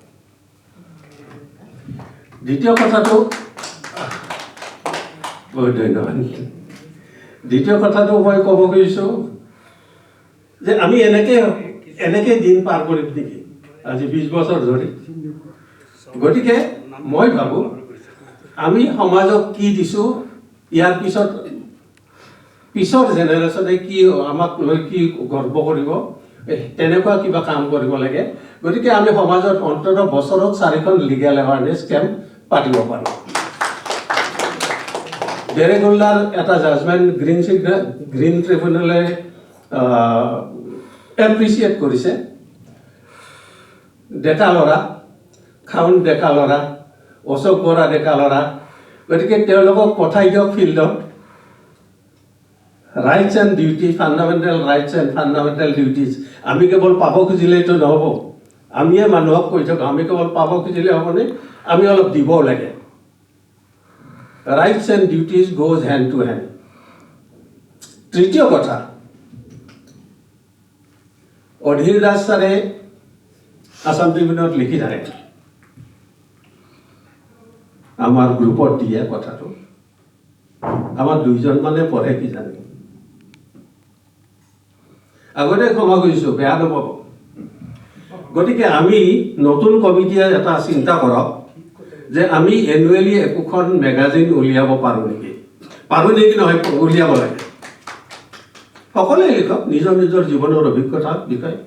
দ্বিতীয় কথাটো, বহুত ধন্যবাদ। দ্বিতীয় কথাটো মই ক'ব খুজিছোঁ যে আমি এনেকৈ দিন পাৰ কৰিম নেকি আজি 20 বছৰ ধৰি। গতিকে মই ভাবোঁ আমি সমাজক কি দিছোঁ, ইয়াৰ পিছৰ জেনেৰেশ্যনে কি আমাক লৈ কি গৰ্ব কৰিব, তেনেকুৱা কিবা কাম কৰিব লাগে। গতিকে আমি সমাজত অন্ততঃ বছৰত 4খন লিগেল এৱাৰনেছ কেম্প পাতিব পাৰোঁ। বেৰেগোল্লাৰ এটা জাজমেণ্ট গ্ৰীণ ট্ৰিবিউনেলে এপ্ৰিচিয়েট কৰিছে। ডেকা ল'ৰা, খাউন ডেকা ল'ৰা, অশোক বৰা ডেকা ল'ৰা, গতিকে তেওঁলোকক পঠাই দিয়ক ফিল্ডত। Rights and duty, fundamental rights and fundamental duties আমি কেৱল পাব খুজিলেইতো নহ'ব। আমিয়ে মানুহক কৈ থাকোঁ আমি কেৱল পাব খুজিলে হ'বনে, আমি অলপ দিবও লাগে। Rights and duties goes hand to hand. তৃতীয় কথা, অধীৰ দাস ছাৰে আছাম ট্ৰিবিউনত লিখি থাকে, আমাৰ গ্ৰুপত দিয়ে কথাটো, আমাৰ 2জন মানে পঢ়ে কি জানে। আগতে ক্ষমা কৰিছোঁ, বেয়া নাপাব। গতিকে আমি নতুন কমিটিয়ে এটা চিন্তা কৰক যে আমি এনুৱেলি একোখন মেগাজিন উলিয়াব পাৰোঁ নেকি নহয়, উলিয়াব লাগে। সকলোৱে লিখক নিজৰ নিজৰ জীৱনৰ অভিজ্ঞতাৰ বিষয়ে।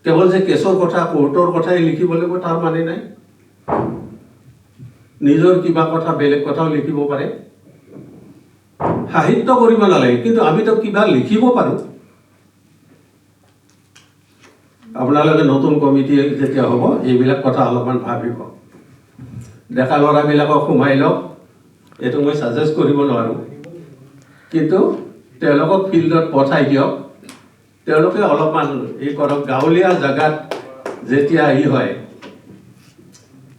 কেৱল যে কেছৰ কথা, কোৰ্টৰ কথাই লিখিব লাগিব তাৰ মানে নাই। নিজৰ কিবা কথা, বেলেগ কথাও লিখিব পাৰে। সাহিত্য কৰিব নালাগে, কিন্তু আমিতো কিবা লিখিব পাৰোঁ। আপোনালোকে নতুন কমিটি যেতিয়া হ'ব এইবিলাক কথা অলপমান ভাবিব। ডেকা ল'ৰাবিলাকক সোমাই লওক, এইটো মই ছাজেষ্ট কৰিব নোৱাৰোঁ, কিন্তু তেওঁলোকক ফিল্ডত পঠাই দিয়ক, তেওঁলোকে অলপমান এই কৰক। গাঁৱলীয়া জেগাত যেতিয়া হয়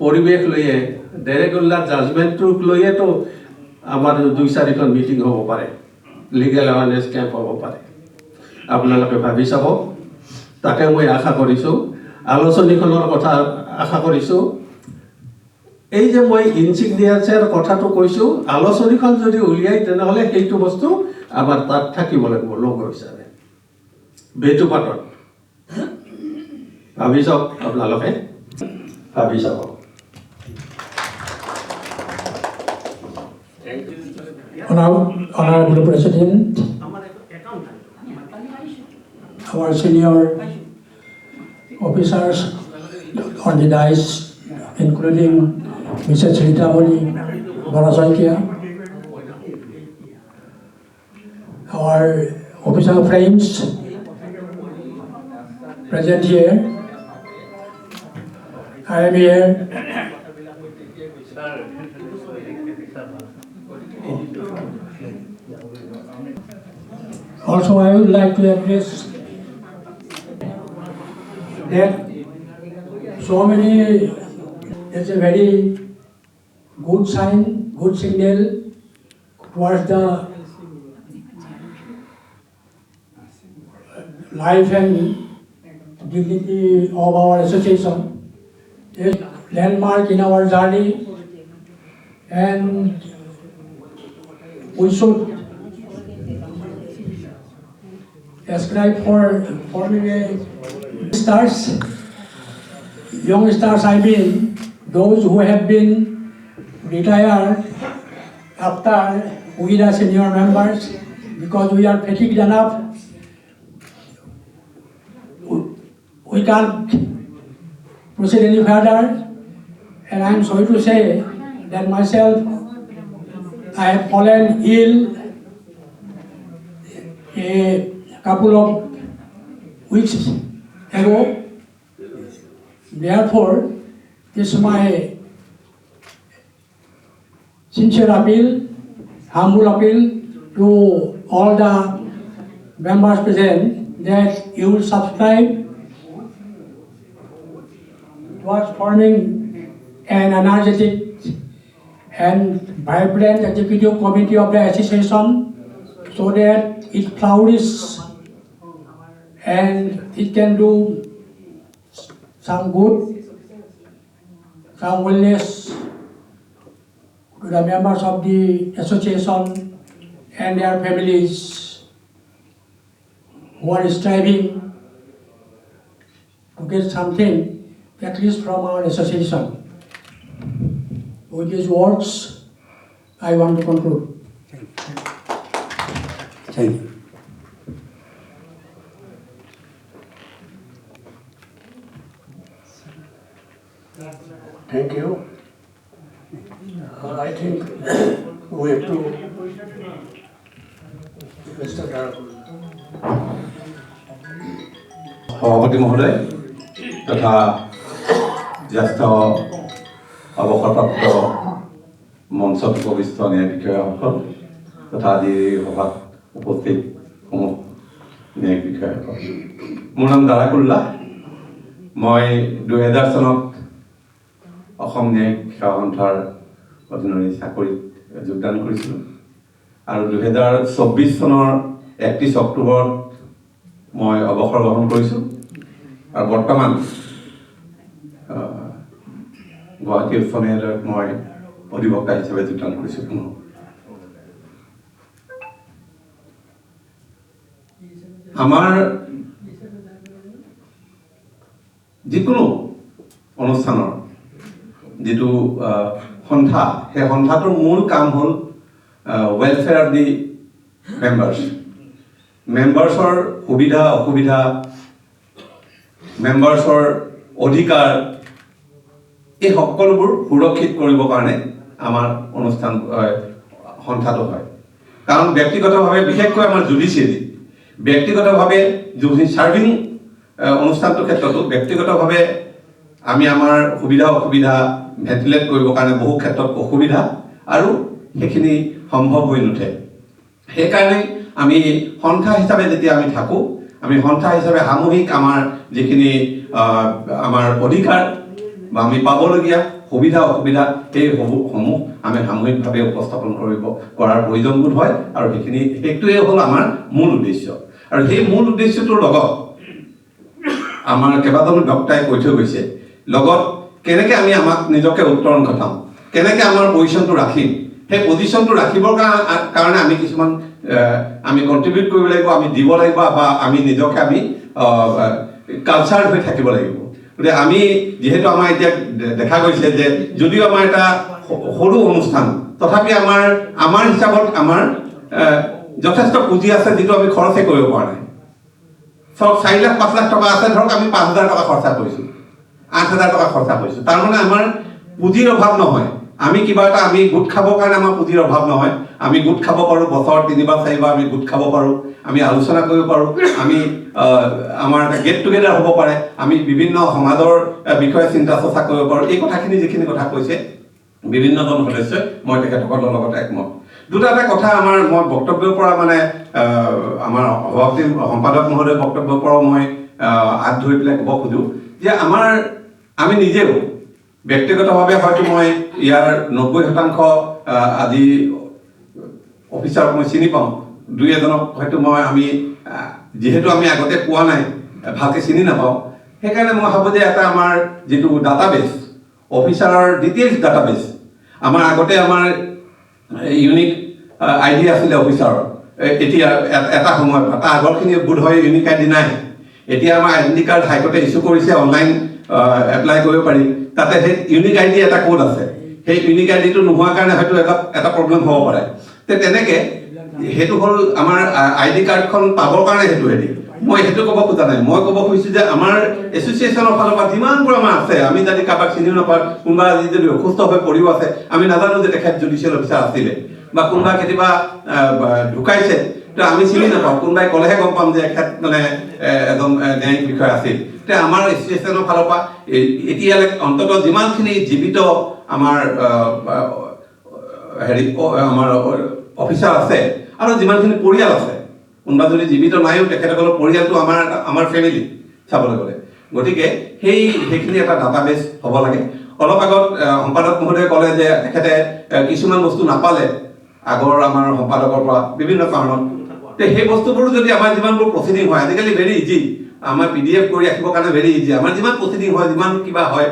পৰিৱেশ লৈয়ে ৰেগুলাৰ জাজমেণ্টটোক লৈয়েতো আমাৰ 2-4খন মিটিং হ'ব পাৰে, লিগেল এৱাৰনেছ কেম্প হ'ব পাৰে। আপোনালোকে ভাবি চাব, তাকে মই আশা কৰিছোঁ। আলোচনীখনৰ কথা আশা কৰিছোঁ। এই যে মই ইনচিগনিয়াছৰ কথাটো কৈছোঁ, আলোচনীখন যদি উলিয়াই তেনেহ'লে সেইটো বস্তু আমাৰ তাত থাকিব লাগিব লগ' হিচাপে, বেটুপাতত। ভাবি চাওক, আপোনালোকে ভাবি চাব। Honorable President, our senior officers on the dais, including Mrs. Ritamani Barasoikia, our officer friends present here. I am here also. I would like to address that so many, it's a very good sign, good signal towards the life and dignity of our association. It's a landmark in our journey, and we should ascribe for forming a stars, young stars, I mean those who have been retired after we are senior members, because we are fatigued enough. We can't proceed any further, and I am sorry to say that myself, I have fallen ill a couple of weeks ago. Therefore, this is my sincere appeal, humble appeal to all the members present, that you will subscribe towards forming an energetic and vibrant executive committee of the association, so that it flourishes and it can do some good, some wellness to the members of the association and their families who are striving to get something, at least from our association. With these words, I want to conclude. Thank you. Thank you. I think we have to Mr. Dharakul. সভাপতি মহোদয় তথা জ্যেষ্ঠ অৱসৰপ্ৰাপ্ত মঞ্চত উপবিষ্ট ন্যায় বিষয়াসকল তথা আজিৰ সভাত উপস্থিত সমূহ ন্যায়িক বিষয়াসকল, মোৰ নাম দাৰাকুল্লা। মই 2000 চনত অসম ন্যায়িক সেৱা সন্থাৰ অধীনৰে চাকৰিত যোগদান কৰিছিলোঁ আৰু 2024 চনৰ 31 অক্টোবৰত মই অৱসৰ গ্ৰহণ কৰিছোঁ আৰু বৰ্তমান গুৱাহাটী উচ্চ ন্যায়ালয়ত মই অধিবক্তা হিচাপে যোগদান কৰিছোঁ। আমাৰ যিকোনো অনুষ্ঠানৰ যিটো সন্থা, সেই সন্থাটোৰ মূল কাম হ'ল ৱেলফেয়াৰ অফ দি মেম্বাৰ্ছৰ সুবিধা অসুবিধা, মেম্বাৰ্ছৰ অধিকাৰ, এই সকলোবোৰ সুৰক্ষিত কৰিবৰ কাৰণে আমাৰ অনুষ্ঠান সন্থাটো হয়। কাৰণ ব্যক্তিগতভাৱে, বিশেষকৈ আমাৰ জুডিচিয়েৰী ব্যক্তিগতভাৱে ছাৰ্ভিং অনুষ্ঠানটোৰ ক্ষেত্ৰতো ব্যক্তিগতভাৱে আমি আমাৰ সুবিধা অসুবিধা ভেণ্টিলেট কৰিবৰ কাৰণে বহু ক্ষেত্ৰত অসুবিধা আৰু সেইখিনি সম্ভৱ হৈ নুঠে। সেইকাৰণে আমি সন্থা হিচাপে যেতিয়া আমি থাকোঁ, আমি সন্থা হিচাপে সামূহিক আমাৰ যিখিনি আমাৰ অধিকাৰ বা আমি পাবলগীয়া সুবিধা অসুবিধা সেইসমূহ আমি সামূহিকভাৱে উপস্থাপন কৰাৰ প্ৰয়োজনবোধ হয়, আৰু সেইটোৱে হ'ল আমাৰ মূল উদ্দেশ্য। আৰু সেই মূল উদ্দেশ্যটোৰ লগত আমাৰ কেইবাজনো বক্তাই কৈ থৈ গৈছে, লগত কেনেকৈ আমি আমাক নিজকে উত্তৰণ ঘটাম, কেনেকৈ আমাৰ পজিশ্যনটো ৰাখিম, সেই পজিশ্যনটো ৰাখিবৰ কাৰণে আমি কিছুমান আমি কণ্ট্ৰিবিউট কৰিব লাগিব, আমি দিব লাগিব, বা আমি নিজকে আমি কালচাৰ হৈ থাকিব লাগিব। গতিকে আমি যিহেতু আমাৰ এতিয়া দেখা গৈছে যে যদিও আমাৰ এটা সৰু অনুষ্ঠান, তথাপি আমাৰ হিচাপত আমাৰ যথেষ্ট পুঁজি আছে যিটো আমি খৰচেই কৰিব পৰা নাই। 4 লাখ 5 লাখ টকা আছে, ধৰক আমি 5,000 টকা খৰচা কৰিছোঁ, 8,000 টকা খৰচা কৰিছোঁ। তাৰমানে আমাৰ পুঁজিৰ অভাৱ নহয়। আমি কিবা এটা আমি গোট খাবৰ কাৰণে আমাৰ পুঁজিৰ অভাৱ নহয়। আমি গোট খাব পাৰোঁ, বছৰত 3বাৰ 4বাৰ আমি গোট খাব পাৰোঁ, আমি আলোচনা কৰিব পাৰোঁ, আমি আমাৰ এটা গেট টুগেডাৰ হ'ব পাৰে, আমি বিভিন্ন সমাজৰ বিষয়ে চিন্তা চৰ্চা কৰিব পাৰোঁ। এই কথাখিনি যিখিনি কথা কৈছে বিভিন্নজন সদস্যই, মই তেখেতসকলৰ লগত একমত। দুটা কথা মই বক্তব্যৰ পৰা মানে আমাৰ সভাপতি সম্পাদক মহোদয়ৰ বক্তব্যৰ পৰাও মই হাত ধৰি পেলাই ক'ব খোজোঁ যে আমি নিজেও ব্যক্তিগতভাৱে হয়তো মই ইয়াৰ 90% আজি অফিচাৰক মই চিনি পাওঁ, 2-এজনক হয়তো আমি যিহেতু আমি আগতে পোৱা নাই, ভালকৈ চিনি নাপাওঁ, সেইকাৰণে মই ভাবোঁ যে এটা আমাৰ যিটো ডাটাবেছ, অফিচাৰৰ ডিটেইলছ ডাটাবেছ, আমাৰ আগতে আমাৰ ইউনিক ID আছিলে অফিচাৰৰ, এতিয়া এটা সময়ত তাৰ আগৰখিনি বোধ হয় ইউনিক ID নাই। এতিয়া আমাৰ আইডেণ্টি কাৰ্ড হাইকোৰ্টে ইছ্যু কৰিছে, অনলাইন এপ্লাই কৰিব পাৰি, তাতে সেই ইউনিক ID এটা কোড আছে। সেই ইউনিক IDটো নোহোৱাৰ কাৰণে হয়তো এটা প্ৰব্লেম হ'ব পাৰে। তেনেকৈ সেইটো হ'ল আমাৰ ID কাৰ্ডখন পাবৰ কাৰণে সেইটো মই সেইটো ক'ব খোজা নাই। মই ক'ব খুজিছোঁ যে আমাৰ এছ'চিয়েশ্যনৰ ফালৰ পৰা যিমানবোৰ আমাৰ আছে, আমি যদি কাৰোবাক চিনিও নাপাওঁ, কোনোবা আজি যদি অসুস্থ হৈ পৰিও আছে, আমি নাজানো যে তেখেত জুডিচিয়েল অফিচাৰ আছিলে, বা কোনোবা কেতিয়াবা ঢুকাইছে, তো আমি চিনি নাপাওঁ, কোনোবাই ক'লেহে গম পাম যে এখেত মানে এজন ন্যায়িক বিষয়া আছিল। তেতিয়া আমাৰ এছ'চিয়েশ্যনৰ ফালৰ পৰা এতিয়ালৈ অন্ততঃ যিমানখিনি জীৱিত আমাৰ আমাৰ অফিচাৰ আছে, আৰু যিমানখিনি পৰিয়াল আছে, কোনোবা যদি জীৱিত নাইও তেখেতসকলৰ পৰিয়ালটো আমাৰ ফেমিলি চাবলৈ গ'লে। গতিকে সেইখিনি এটা ডাটাবেছ হ'ব লাগে। অলপ আগত সম্পাদক মহোদয়ে ক'লে যে তেখেতে কিছুমান বস্তু নাপালে আগৰ আমাৰ সম্পাদকৰ পৰা বিভিন্ন কাৰণত, সেই বস্তুবোৰো যদি আমাৰ যিমানবোৰ প্ৰচিডিং হয়, আজিকালি ভেৰি ইজি, আমাৰ PDF কৰি ৰাখিবৰ কাৰণে ভেৰি ইজি, আমাৰ যিমান প্ৰচিডিং হয়, যিমান কিবা হয়,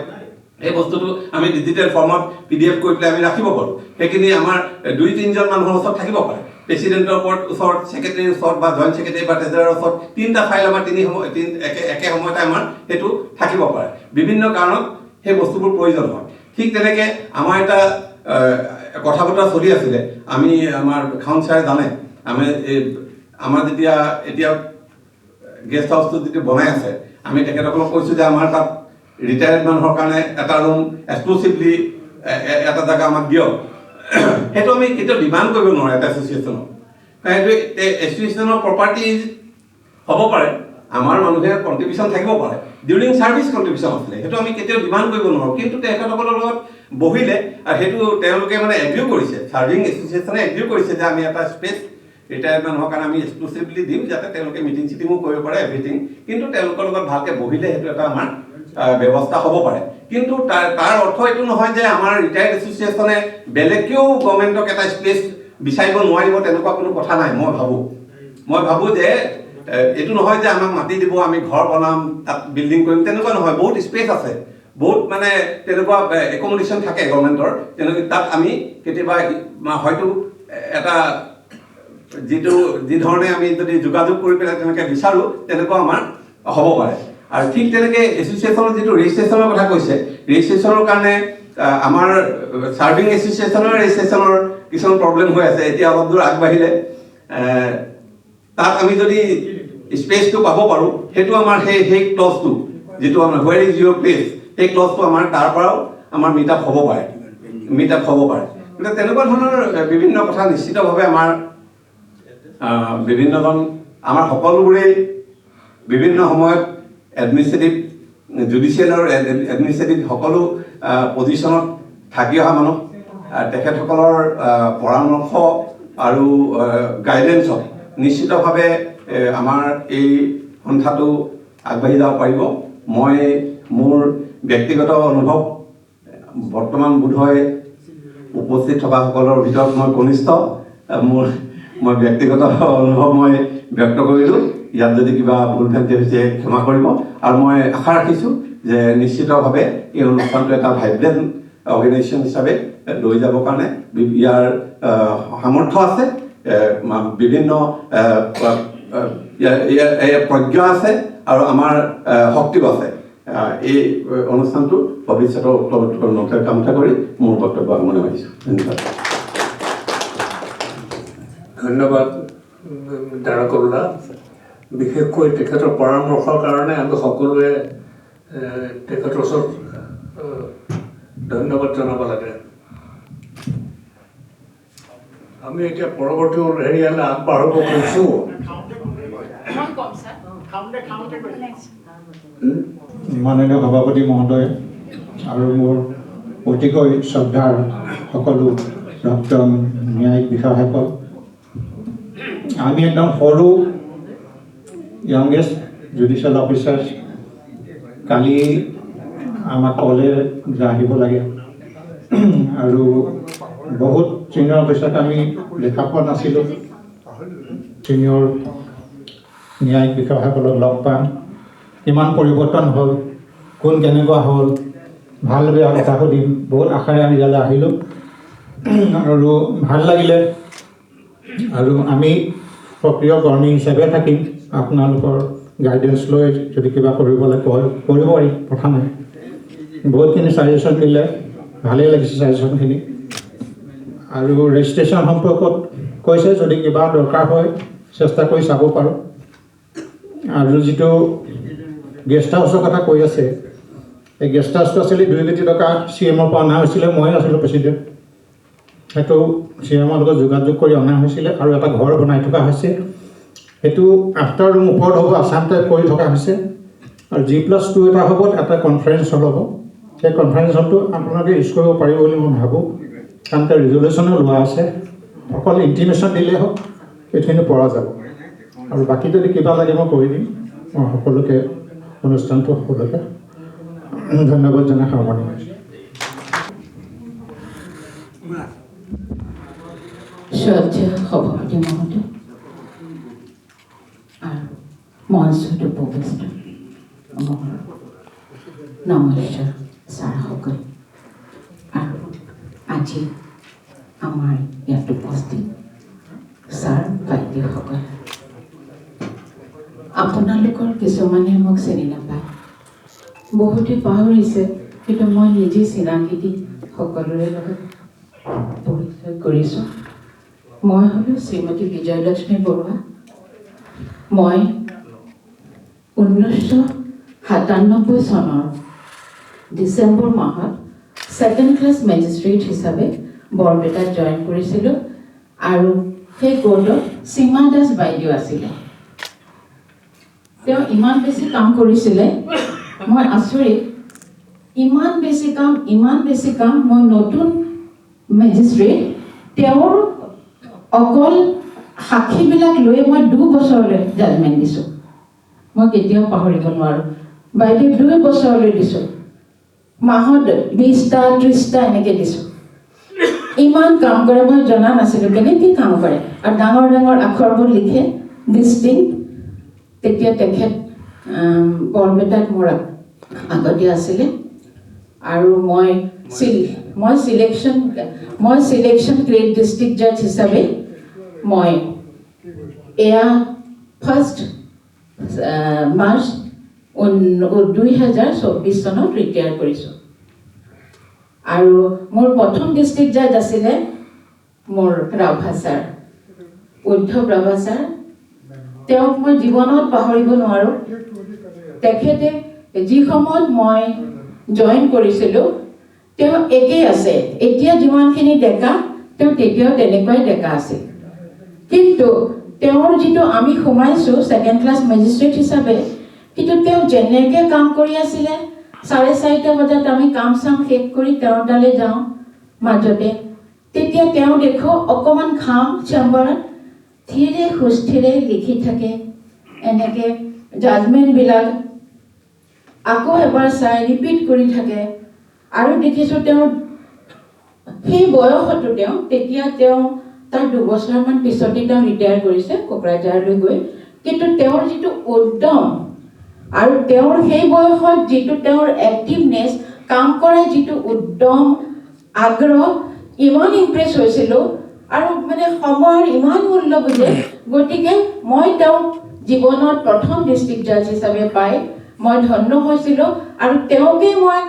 এই বস্তুটো আমি ডিজিটেল ফৰ্মত PDF কৰি পেলাই আমি ৰাখিব পাৰোঁ। সেইখিনি আমাৰ 2-3জন মানুহৰ ওচৰত থাকিব পাৰে, প্ৰেচিডেণ্টৰ ওচৰত, ছেক্ৰেটাৰীৰ ওচৰত, বা জইণ্ট ছেক্ৰেটাৰী বা ট্ৰেজাৰাৰৰ ওচৰত 3টা ফাইল আমাৰ একে সময়তে আমাৰ সেইটো থাকিব পাৰে। বিভিন্ন কাৰণত সেই বস্তুবোৰ প্ৰয়োজন হয়। ঠিক তেনেকৈ আমাৰ এটা কথা বতৰা চলি আছিলে, আমাৰ খাউন ছাৰে জানে, আমাৰ যেতিয়া এতিয়া গেষ্ট হাউচটো যিটো বনাই আছে, আমি তেখেতসকলক কৈছোঁ যে আমাৰ তাত ৰিটায়াৰ্ড মানুহৰ কাৰণে এটা ৰুম এক্সক্লুচিভলি এটা জেগা আমাক দিয়ক। সেইটো আমি কেতিয়াও ডিমাণ্ড কৰিব নোৱাৰোঁ এটা এছ'চিয়েশ্যনত, কাৰণ সেইটো এছ'চিয়েশ্যনৰ প্ৰপাৰ্টিজ হ'ব পাৰে, আমাৰ মানুহে কণ্ট্ৰিবিউশ্যন থাকিব পাৰে, ডিউৰিং ছাৰ্ভিচ কণ্ট্ৰিবিউশ্যন আছিলে, সেইটো আমি কেতিয়াও ডিমাণ্ড কৰিব নোৱাৰোঁ। কিন্তু তেখেতসকলৰ লগত বহিলে, আৰু সেইটো তেওঁলোকে মানে এগ্ৰিও কৰিছে, ছাৰ্ভিং এছ'চিয়েশ্যনে এগ্ৰিও কৰিছে যে আমি এটা স্পেচ ৰিটায়াৰ্ড মানুহৰ কাৰণে আমি এক্সক্লুচিভলি দিম, যাতে তেওঁলোকে মিটিং চিটিঙো কৰিব পাৰে, এভৰিথিং। কিন্তু তেওঁলোকৰ লগত ভালকৈ বহিলে সেইটো এটা আমাৰ ব্যৱস্থা হ'ব পাৰে। কিন্তু তাৰ অৰ্থ এইটো নহয় যে আমাৰ ৰিটায়াৰ্ড এছ'চিয়েশ্যনে বেলেগকেও গভৰ্ণমেণ্টক এটা স্পেচ বিচাৰিব নোৱাৰিব, তেনেকুৱা কোনো কথা নাই। মই ভাবোঁ যে এইটো নহয় যে আমাক মাটি দিব, আমি ঘৰ বনাম, তাত বিল্ডিং কৰিম, তেনেকুৱা নহয়। বহুত স্পেচ আছে, বহুত মানে তেনেকুৱা একমডেশ্যন থাকে গভৰ্ণমেণ্টৰ, তেনেকৈ তাত আমি কেতিয়াবা হয়তো এটা যি ধৰণে আমি যদি যোগাযোগ কৰি পেলাই তেনেকৈ বিচাৰোঁ, তেনেকুৱা আমাৰ হ'ব পাৰে। আৰু ঠিক তেনেকৈ এছ'চিয়েশ্যনৰ যিটো ৰেজিষ্ট্ৰেশ্যনৰ কথা কৈছে, ৰেজিষ্ট্ৰেশ্যনৰ কাৰণে আমাৰ ছাৰ্ভিং এছ'চিয়েশ্যনৰ ৰেজিষ্ট্ৰেশ্যনৰ কিছুমান প্ৰব্লেম হৈ আছে। এতিয়া অলপ দূৰ আগবাঢ়িলে তাত আমি যদি স্পেচটো পাব পাৰোঁ, সেইটো আমাৰ সেই ক্লজটো যিটো আমাৰ হোৱেৰ ইজ ইয়'ৰ প্লেচ, সেই ক্লজটো আমাৰ তাৰ পৰাও আমাৰ মিট আপ হ'ব পাৰে। গতিকে তেনেকুৱা ধৰণৰ বিভিন্ন কথা নিশ্চিতভাৱে আমাৰ আমাৰ সকলোবোৰেই বিভিন্ন সময়ত এডমিনিষ্ট্ৰেটিভ, জুডিচিয়েল আৰু এডমিনিষ্ট্ৰেটিভ সকলো পজিশ্যনত থাকি অহা মানুহ। তেখেতসকলৰ পৰামৰ্শ আৰু গাইডেন্সত নিশ্চিতভাৱে আমাৰ এই সন্থাটো আগবাঢ়ি যাব পাৰিব। মই মোৰ ব্যক্তিগত অনুভৱ বৰ্তমান বোধহয় উপস্থিত থকা সকলৰ ভিতৰত মই কনিষ্ঠ। মই ব্যক্তিগত অনুভৱ মই ব্যক্ত কৰিলোঁ। ইয়াত যদি কিবা ভুল ভ্ৰান্তি হৈছে ক্ষমা কৰিব। আৰু মই আশা ৰাখিছোঁ যে নিশ্চিতভাৱে এই অনুষ্ঠানটো এটা ভাইব্ৰেণ্ট অৰ্গেনাইজেশ্যন হিচাপে লৈ যাবৰ কাৰণে ইয়াৰ সামৰ্থ্য আছে, বিভিন্ন প্ৰজ্ঞা আছে আৰু আমাৰ শক্তিও আছে। এই অনুষ্ঠানটো ভৱিষ্যতৰ উত্তৰ কামনা কৰি মোৰ বক্তব্য সামৰণি মাৰিছোঁ। ধন্যবাদ। ধন্যবাদ দ্বাৰকৰুণা। বিশেষকৈ তেখেতৰ পৰামৰ্শৰ কাৰণে আমি সকলোৱে তেখেতৰ ওচৰত ধন্যবাদ জনাব লাগে। আমি এতিয়া পৰৱৰ্তী হেৰিয়ালৈ আগবাঢ়িব খুজিছোঁ। মাননীয় সভাপতি মহোদয় আৰু মোৰ অতিকৈ শ্ৰদ্ধাৰ সকলো প্ৰাক্তন ন্যায়িক বিষয়াসকল, আমি একদম সৰু য়াংগেষ্ট জুডিচিয়েল অফিচাৰ্ছ। কালি আমাক ক'লে যে আহিব লাগে আৰু বহুত ছিনিয়ৰ অফিচাৰক আমি দেখা পোৱা নাছিলোঁ। ছিনিয়ৰ ন্যায়িক বিষয়াসকলক লগ পাম, কিমান পৰিৱৰ্তন হ'ল, কোন কেনেকুৱা হ'ল, ভাল বেয়া কথা সুধিম। বহুত আশাৰে আমি ইয়ালৈ আহিলোঁ আৰু ভাল লাগিলে। আৰু আমি সক্ৰিয় কৰ্মী হিচাপে থাকিম। আপোনালোকৰ গাইডেন্স লৈ যদি কিবা কৰিবলৈ কয় কৰিব পাৰিম, কথা নাই। বহুতখিনি ছাজেশ্যন দিলে, ভালেই লাগিছে ছাজেশ্যনখিনি। আৰু ৰেজিষ্ট্ৰেশ্যন সম্পৰ্কত কৈছে যদি কিবা দৰকাৰ হয় চেষ্টা কৰি চাব পাৰোঁ। আৰু যিটো গেষ্ট হাউচৰ কথা কৈ আছে, এই গেষ্ট হাউচটো আছিলে 2 কোটি টকা CM-ৰ পৰা অনা হৈছিলে। মই আছিলোঁ প্ৰেচিডেণ্ট। সেইটো CM-ৰ লগত যোগাযোগ কৰি অনা হৈছিলে আৰু এটা ঘৰ বনাই থকা হৈছে। সেইটো 8টা ৰুম ওপৰত হ'ব, আছাম টাইপ কৰি থকা হৈছে। আৰু G+2 এটা হ'ব, এটা কনফাৰেঞ্চ হল হ'ব। সেই কনফাৰেঞ্চ হলটো আপোনালোকে ইউজ কৰিব পাৰিব বুলি মই ভাবোঁ, কাৰণ তাৰ ৰিজলিউশ্যনো লোৱা আছে। অকল ইণ্টিমেশ্যন দিলেই হওক, এইখিনি পৰা যাব। আৰু বাকী যদি কিবা লাগে মই কৰি দিম। মই সকলোকে অনুষ্ঠানটো সকলোকে ধন্যবাদ জনাই সামৰণি মাৰিছোঁ। শ্ৰদ্ধেয় সভাপতি মহোদয় আৰু মঞ্চত উপবিষ্ট নমস্কাৰ ছাৰসকল আৰু আজি আমাৰ ইয়াত উপস্থিত ছাৰ বাইদেউসকল। আপোনালোকৰ কিছুমানে মোক চিনি নাপায়, বহুতে পাহৰিছে, কিন্তু মই নিজে চিনাকি দি সকলোৰে লগত পৰিচয় কৰিছোঁ। মই হ'লোঁ শ্ৰীমতী বিজয়লক্ষ্মী বৰুৱা। মই 1997 চনৰ ডিচেম্বৰ মাহত 2nd ক্লাছ মেজিষ্ট্ৰেট হিচাপে বৰপেটাত জইন কৰিছিলোঁ আৰু সেই কোৰ্টত সীমা দাস বাইদেউ আছিলে। তেওঁ ইমান বেছি কাম কৰিছিলে, মই আচৰিত। ইমান বেছি কাম। মই নতুন মেজিষ্ট্ৰেট, তেওঁৰ অকল সাক্ষীবিলাক লৈ মই 2 বছৰলৈ জাজমেণ্ট দিছোঁ। মই কেতিয়াও পাহৰিব নোৱাৰোঁ। বাইদেউ 2 বছৰলৈ দিছোঁ, মাহত 20টা 30টা এনেকৈ দিছোঁ। ইমান কাম কৰে, মই জনা নাছিলোঁ কেনেকৈ কাম কৰে। আৰু ডাঙৰ ডাঙৰ আখৰবোৰ লিখে, ডিষ্টিংক্ট। তেতিয়া তেখেত বৰপেটাত মোৰ আগতে আছিলে। আৰু মই চিলেকশ্যন গ্ৰেড ডিষ্ট্ৰিক্ট জাজ হিচাপে মই এয়া 1 মাৰ্চ 2024 চনত ৰিটায়াৰ কৰিছোঁ। আৰু মোৰ প্ৰথম ডিষ্ট্ৰিক্ট জাজ আছিলে মোৰ ৰাভা ছাৰ, উদ্ধৱ ৰাভা ছাৰ। তেওঁক মই জীৱনত পাহৰিব নোৱাৰোঁ। তেখেতে যি সময়ত মই জইন কৰিছিলোঁ তেওঁ একেই আছে। এতিয়া যিমানখিনি ডেকা, তেওঁ তেতিয়াও তেনেকুৱাই ডেকা আছিল। কিন্তু তেওঁৰ যিটো আমি সোমাইছোঁ 2nd ক্লাছ মেজিষ্ট্ৰেট হিচাপে, কিন্তু তেওঁ যেনেকৈ কাম কৰি আছিলে, 4:30 বজাত আমি কাম চাম শেষ কৰি তেওঁৰ তালৈ যাওঁ। মাজতে তেতিয়া তেওঁ দেখো অকমান খাম চেম্বাৰত ধীৰে সুস্থিৰে লিখি থাকে এনেকে জাজমেণ্টবিলাক আকৌ এবাৰ চাই ৰিপিট কৰি থাকে আৰু দেখিছোঁ তেওঁ সেই বয়সতো তেতিয়া তাৰ 2 বছৰমান পিছতে তেওঁ ৰিটায়াৰ কৰিছে কোকৰাঝাৰলৈ গৈ কিন্তু তেওঁৰ যিটো উদ্যম আৰু তেওঁৰ সেই বয়সত যিটো তেওঁৰ এক্টিভনেছ কাম কৰা যিটো উদ্যম আগ্ৰহ ইমান ইমপ্ৰেছ হৈছিলোঁ আৰু মানে সময়ৰ ইমান মূল্য বুজে গতিকে মই তেওঁক জীৱনত প্ৰথম ডিষ্ট্ৰিক্ট জাজ হিচাপে পাই মই ধন্য হৈছিলোঁ আৰু তেওঁকে মই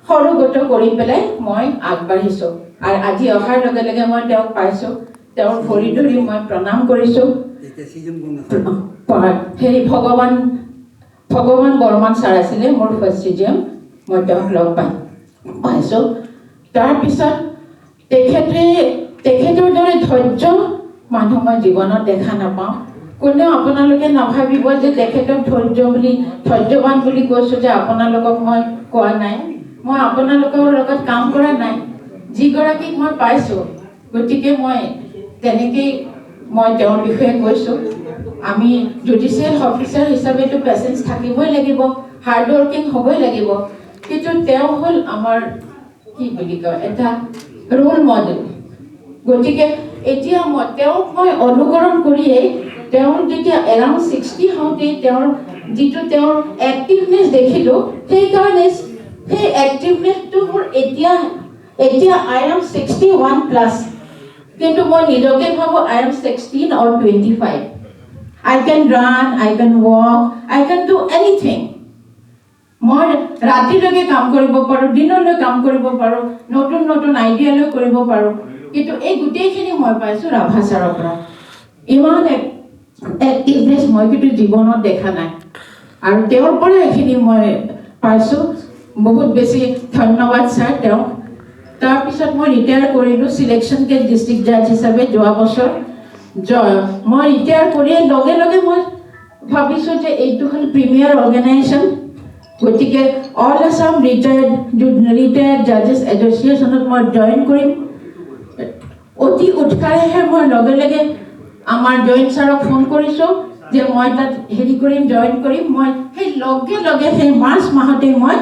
সৰুগত কৰি পেলাই মই আগবাঢ়িছোঁ আৰু আজি অহাৰ লগে লগে মই তেওঁক পাইছোঁ তেওঁৰ ভৰি ধৰি মই প্ৰণাম কৰিছোঁ হেৰি ভগৱান বৰ্মান ছাৰ আছিলে মোৰ ফাৰ্ষ্ট চিজিএম মই তেওঁক লগ পাইছোঁ তাৰপিছত তেখেতৰ দৰে ধৈৰ্য মানুহ মই জীৱনত দেখা নাপাওঁ কোনেও আপোনালোকে নাভাবিব যে তেখেতক ধৈৰ্যৱান বুলি কৈছোঁ যে আপোনালোকক মই কোৱা নাই মই আপোনালোকৰ লগত কাম কৰা নাই যিগৰাকীক মই পাইছোঁ গতিকে মই তেনেকেই মই তেওঁৰ বিষয়ে কৈছোঁ আমি জুডিচিয়েল অফিচাৰ হিচাপেতো পেচেঞ্চ থাকিবই লাগিব হাৰ্ড ৱৰ্কিং হ'বই লাগিব কিন্তু তেওঁ হ'ল আমাৰ কি বুলি কয় এটা ৰোল মডেল গতিকে এতিয়া তেওঁক মই অনুকৰণ কৰিয়েই তেওঁৰ যেতিয়া এৰাউণ্ড 60 হওঁতে তেওঁৰ এক্টিভনেছ দেখিলোঁ সেইকাৰণে সেই এক্টিভনেছটো মোৰ এতিয়া I am 61 প্লাছ কিন্তু মই নিজকে ভাবোঁ I am 16 or 25 I can run, I can walk, I can do anything মই ৰাতিলৈকে কাম কৰিব পাৰোঁ দিনলৈ কাম কৰিব পাৰোঁ নতুন আইডিয়া লৈ কৰিব পাৰোঁ কিন্তু এই গোটেইখিনি মই পাইছোঁ ৰাভা ছাৰৰ পৰা ইমান এক্টিভনেছ মই কিন্তু জীৱনত দেখা নাই আৰু তেওঁৰ পৰা এইখিনি মই পাইছোঁ বহুত বেছি ধন্যবাদ ছাৰ তেওঁক তাৰপিছত মই ৰিটায়াৰ কৰিলোঁ চিলেকশ্যন গেট ডিষ্ট্ৰিক্ট জাজ হিচাপে যোৱা বছৰ মই ৰিটায়াৰ কৰিয়ে লগে লগে মই ভাবিছোঁ যে এইটো হ'ল প্ৰিমিয়াৰ অৰ্গেনাইজেশ্যন গতিকে অল আছাম ৰিটায়াৰ্ড জাজেছ এছ'চিয়েশ্যনত মই জইন কৰিম অতি উৎসাহেৰে মই লগে লগে আমাৰ জইন ছাৰক ফোন কৰিছোঁ যে মই তাত জইন কৰিম মই সেই লগে সেই মাৰ্চ মাহতে মই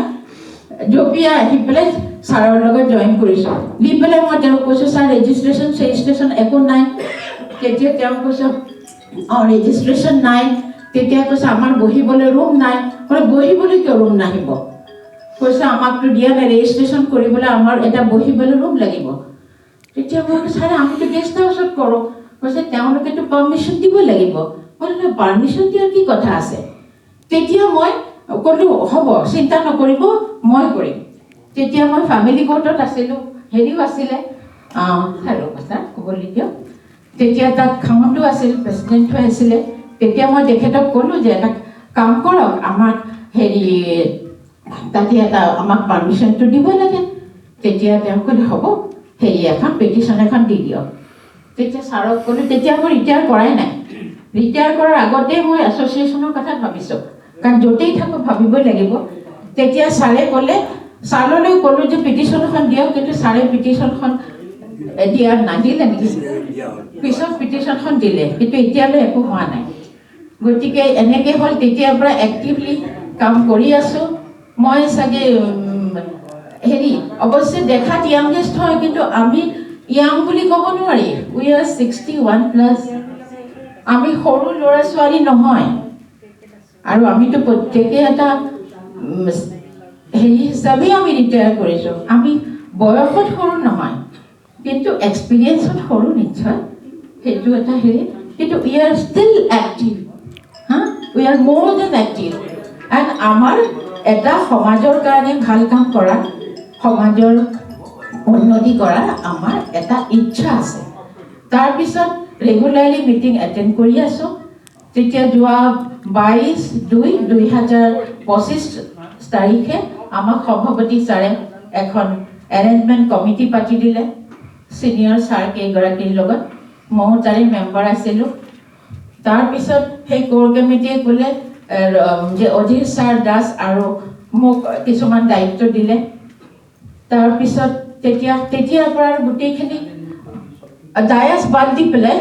জপিয়াই আহি পেলাই ছাৰৰ লগত জইন কৰিছোঁ দি পেলাই মই তেওঁক কৈছোঁ ছাৰ ৰেজিষ্ট্ৰেশ্যন একো নাই তেতিয়া তেওঁ কৈছে ৰেজিষ্ট্ৰেশ্যন নাই তেতিয়া কৈছে আমাৰ বহিবলৈ ৰুম নাই বহিবলৈ কিয় ৰুম নাহিব কৈছে আমাকতো দিয়া নাই ৰেজিষ্ট্ৰেশ্যন কৰিবলৈ আমাৰ এটা বহিবলৈ ৰুম লাগিব তেতিয়া মই ছাৰ আমিতো গেষ্ট হাউচত কৰোঁ কৈছে তেওঁলোকেতো পাৰ্মিশ্যন দিব লাগিব পাৰ্মিশ্যন দিয়াৰ কি কথা আছে তেতিয়া মই ক'লোঁ হ'ব চিন্তা নকৰিব মই কৰিম তেতিয়া মই ফেমিলি কোৰ্টত আছিলোঁ আছিলে হেল্ল' ছাৰ ক'বলৈ দিয়ক তেতিয়া তাত খাউণ্ডো আছিল প্ৰেচিডেণ্ট হৈ আছিলে তেতিয়া মই তেখেতক ক'লোঁ যে এটা কাম কৰক আমাক তাতে আমাক পাৰ্মিশ্যনটো দিব লাগে তেতিয়া তেওঁ ক'লে হ'ব পেটিশ্যন এখন দি দিয়ক তেতিয়া ছাৰক ক'লোঁ তেতিয়া মই ৰিটায়াৰ কৰাই নাই ৰিটায়াৰ কৰাৰ আগতেই মই এছ'চিয়েশ্যনৰ কথা ভাবিছোঁ কাৰণ য'তেই থাকোঁ ভাবিবই লাগিব তেতিয়া ছাৰে ক'লে ছাৰলৈ ক'লোঁ যে পিটিশ্যনখন দিয়ক কিন্তু ছাৰে পিটিশ্যনখন নাদিলে নেকি পিছত পিটিশ্যনখন দিলে কিন্তু এতিয়ালৈ একো হোৱা নাই গতিকে এনেকৈ হ'ল তেতিয়াৰ পৰা এক্টিভলি কাম কৰি আছোঁ মই চাগে অৱশ্যে দেখাত য়াংগেষ্ট হয় কিন্তু আমি য়াং বুলি ক'ব নোৱাৰি উই আৰ 61 প্লাছ আমি সৰু ল'ৰা ছোৱালী নহয় আৰু আমিতো প্ৰত্যেকে এটা হিচাপেই আমি ৰিটায়াৰ কৰিছোঁ আমি বয়সত সৰু নহয় কিন্তু এক্সপিৰিয়েঞ্চত সৰু নিশ্চয় সেইটো এটা কিন্তু we are still active we are more than active and আমাৰ এটা সমাজৰ কাৰণে ভাল কাম কৰা সমাজৰ উন্নতি কৰা আমাৰ এটা ইচ্ছা আছে তাৰপিছত ৰেগুলাৰলি মিটিং এটেণ্ড কৰি আছোঁ তেতিয়া যোৱা 22/2/2025 তাৰিখে আমাক সভাপতি ছাৰে এখন এৰেঞ্জমেণ্ট কমিটি পাতি দিলে ছিনিয়ৰ ছাৰ কেইগৰাকীৰ লগত ময়ো তাৰে মেম্বাৰ আছিলোঁ তাৰপিছত সেই কোৰ কমিটিয়ে ক'লে যে অধীৰ ছাৰ দাস আৰু মোক কিছুমান দায়িত্ব দিলে তাৰপিছত তেতিয়াৰ পৰা গোটেইখিনি ডায়াছ বাদ দি পেলাই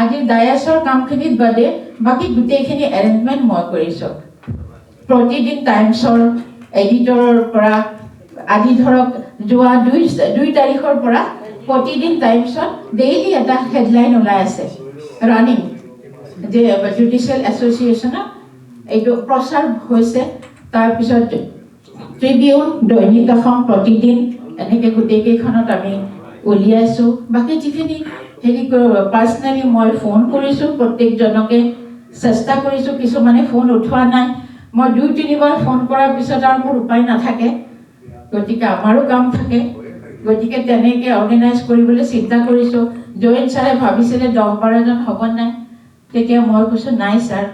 আজি ডায়াছৰ কামখিনিত বাদে বাকী গোটেইখিনি এৰেঞ্জমেণ্ট মই কৰিছোঁ। প্ৰতিদিন টাইমছৰ এডিটৰৰ পৰা আজি ধৰক যোৱা 2 তাৰিখৰ পৰা প্ৰতিদিন টাইমছত ডেইলি এটা হেডলাইন ওলাই আছে ৰানিং যে জুডিচিয়েল এছ'চিয়েশ্যনত এইটো প্ৰচাৰ হৈছে। তাৰপিছত ট্ৰিবিউন দৈনিক এখন প্ৰতিদিন এনেকৈ গোটেইকেইখনত আমি উলিয়াইছোঁ। বাকী যিখিনি হেৰি পাৰ্চনেলি মই ফোন কৰিছোঁ প্ৰত্যেকজনকে চেষ্টা কৰিছোঁ, কিছুমানে ফোন উঠোৱা নাই। মই 2-3 বাৰ ফোন কৰাৰ পিছত আৰু মোৰ উপায় নাথাকে, গতিকে আমাৰো কাম থাকে, গতিকে তেনেকৈ অৰ্গেনাইজ কৰিবলৈ চিন্তা কৰিছোঁ। জয়েণ্ট ছাৰে ভাবিছিলে 10-12জন হ'ব নাই, তেতিয়া মই কৈছোঁ নাই ছাৰ,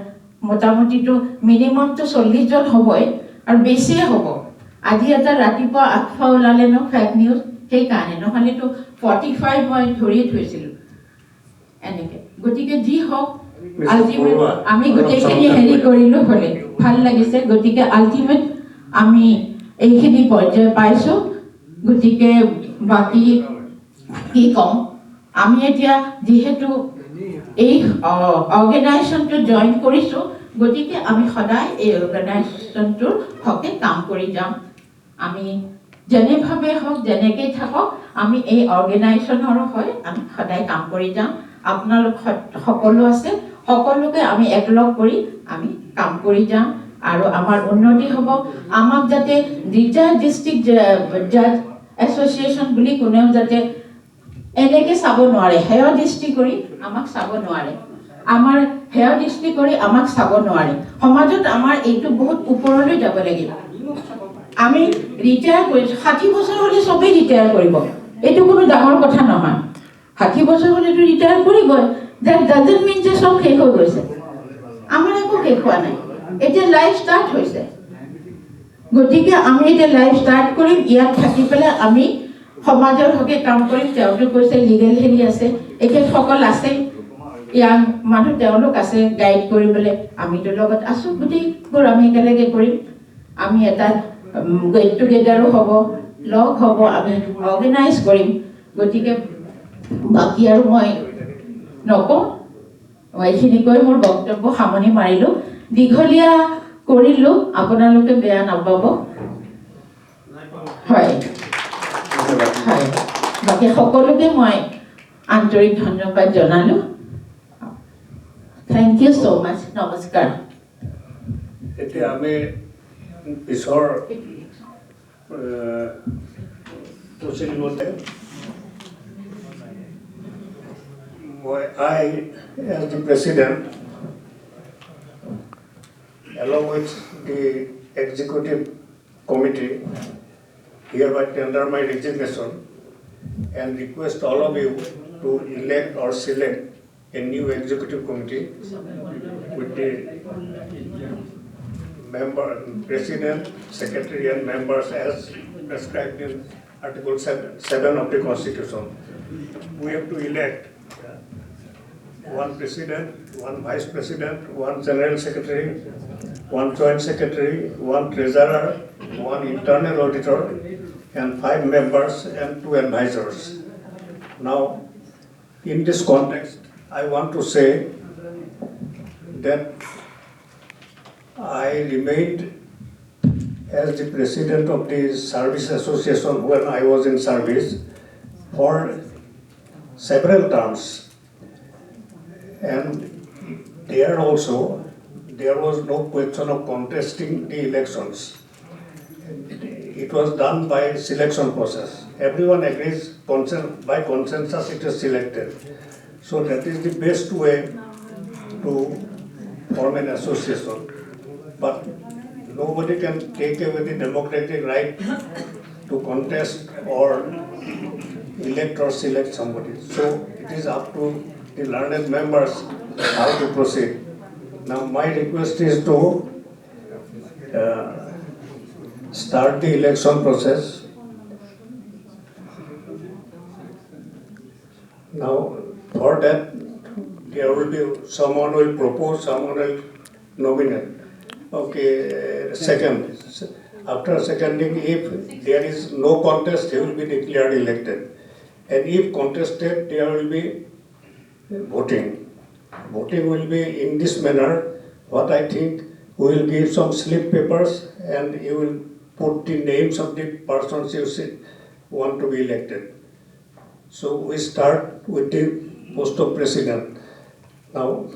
মোটামুটিতো মিনিমামটো 40জন হ'বই আৰু বেছিয়ে হ'ব। আজি এটা ৰাতিপুৱা আফৱা ওলালে ন ফেক নিউজ, সেইকাৰণে নহ'লেতো 45 মই ধৰিয়ে থৈছিলোঁ এনেকৈ। গতিকে যি হওক আল্টিমেট আমি গোটেইখিনি হেৰি কৰিলোঁ হ'লে ভাল লাগিছে। গতিকে আল্টিমেট আমি এইখিনি পৰ্যায় পাইছোঁ। গতিকে বাকী কি ক'ম, আমি এতিয়া যিহেতু এই অৰ্গেনাইজেশ্যনটো জইন কৰিছোঁ, গতিকে আমি সদায় এই অৰ্গেনাইজেশ্যনটোৰ হকে কাম কৰি যাম। আমি যেনেভাৱে হওক যেনেকৈ থাকক আমি এই অৰ্গেনাইজেশ্যনৰ হৈ আমি সদায় কাম কৰি যাম। আপোনালোক সকলো আছে, সকলোকে আমি একলগ কৰি আমি কাম কৰি যাম আৰু আমাৰ উন্নতি হ'ব। আমাক যাতে ৰিটায়াৰ্ড ডিষ্ট্ৰিক্ট জাজ এছ'চিয়েশ্যন বুলি কোনেও যাতে এনেকৈ চাব নোৱাৰে, হেয় দৃষ্টি কৰি আমাক চাব নোৱাৰে, আমাৰ হেয় দৃষ্টি কৰি আমাক চাব নোৱাৰে। সমাজত আমাৰ এইটো বহুত ওপৰলৈ যাব লাগিব। আমি ৰিটায়াৰ কৰিছোঁ, 60 বছৰ হ'লে চবেই ৰিটায়াৰ কৰিব, এইটো কোনো ডাঙৰ কথা নহয়। 60 বছৰ হ'লেতো ৰিটায়াৰ কৰিবই, দেট ডাজন্ট মিন যে চব শেষ হৈ গৈছে। আমাৰ একো শেষ হোৱা নাই, এতিয়া লাইফ ষ্টাৰ্ট হৈছে। গতিকে আমি এতিয়া লাইফ ষ্টাৰ্ট কৰিম, ইয়াত থাকি পেলাই আমি সমাজৰ হকে কাম কৰিম। তেওঁতো কৈছে লিগেল হেৰি আছে, এখেতসকল আছে, ইয়াং মানুহ তেওঁলোক আছে গাইড কৰিবলৈ, আমিতো লগত আছোঁ, গোটেইবোৰ আমি একেলগে কৰিম। আমি এটা গেট টুগেডাৰো হ'ব, লগ হ'ব, আমি অৰ্গেনাইজ কৰিম। গতিকে বাকী আৰু মই নকওঁ, এইখিনি কৈ মোৰ বক্তব্য সামৰণি মাৰিলোঁ। দীঘলীয়া কৰিলোঁ, আপোনালোকে বেয়া নাপাব। হয় হয়, বাকী সকলোকে মই আন্তৰিক ধন্যবাদ জনালোঁ। থেংক ইউ ছ' মাছ, নমস্কাৰ। এতিয়া আমি পিছৰ প্ৰচিডিঙতে I, as the president, along with the executive committee, hereby tender my resignation and request all of you to elect or select a new executive committee with the member, president, secretary and members as prescribed in Article 7 of the Constitution. We have to elect one president, one vice president, one general secretary, one joint secretary, one treasurer, one internal auditor, and 5 members and 2 advisors. Now, in this context, I want to say that I remained as the president of the Service Association when I was in service for several terms. And there also, there was no question of contesting the elections. It was done by selection process. Everyone agrees by consensus it is selected. So that is the best way to form an association. But nobody can take away the democratic right to contest or elect or select somebody. So it is up to the learned members how to proceed. Now my request is to start the election process. Now for that there will be someone will propose, someone will nominate. Okay, second. After seconding, if there is no contest, he will be declared elected. And if contested, there will be voting. Voting will be in this manner. What I think, we will give some slip papers and you will put the names of the persons you want to be elected. So we start with the post of president. Now,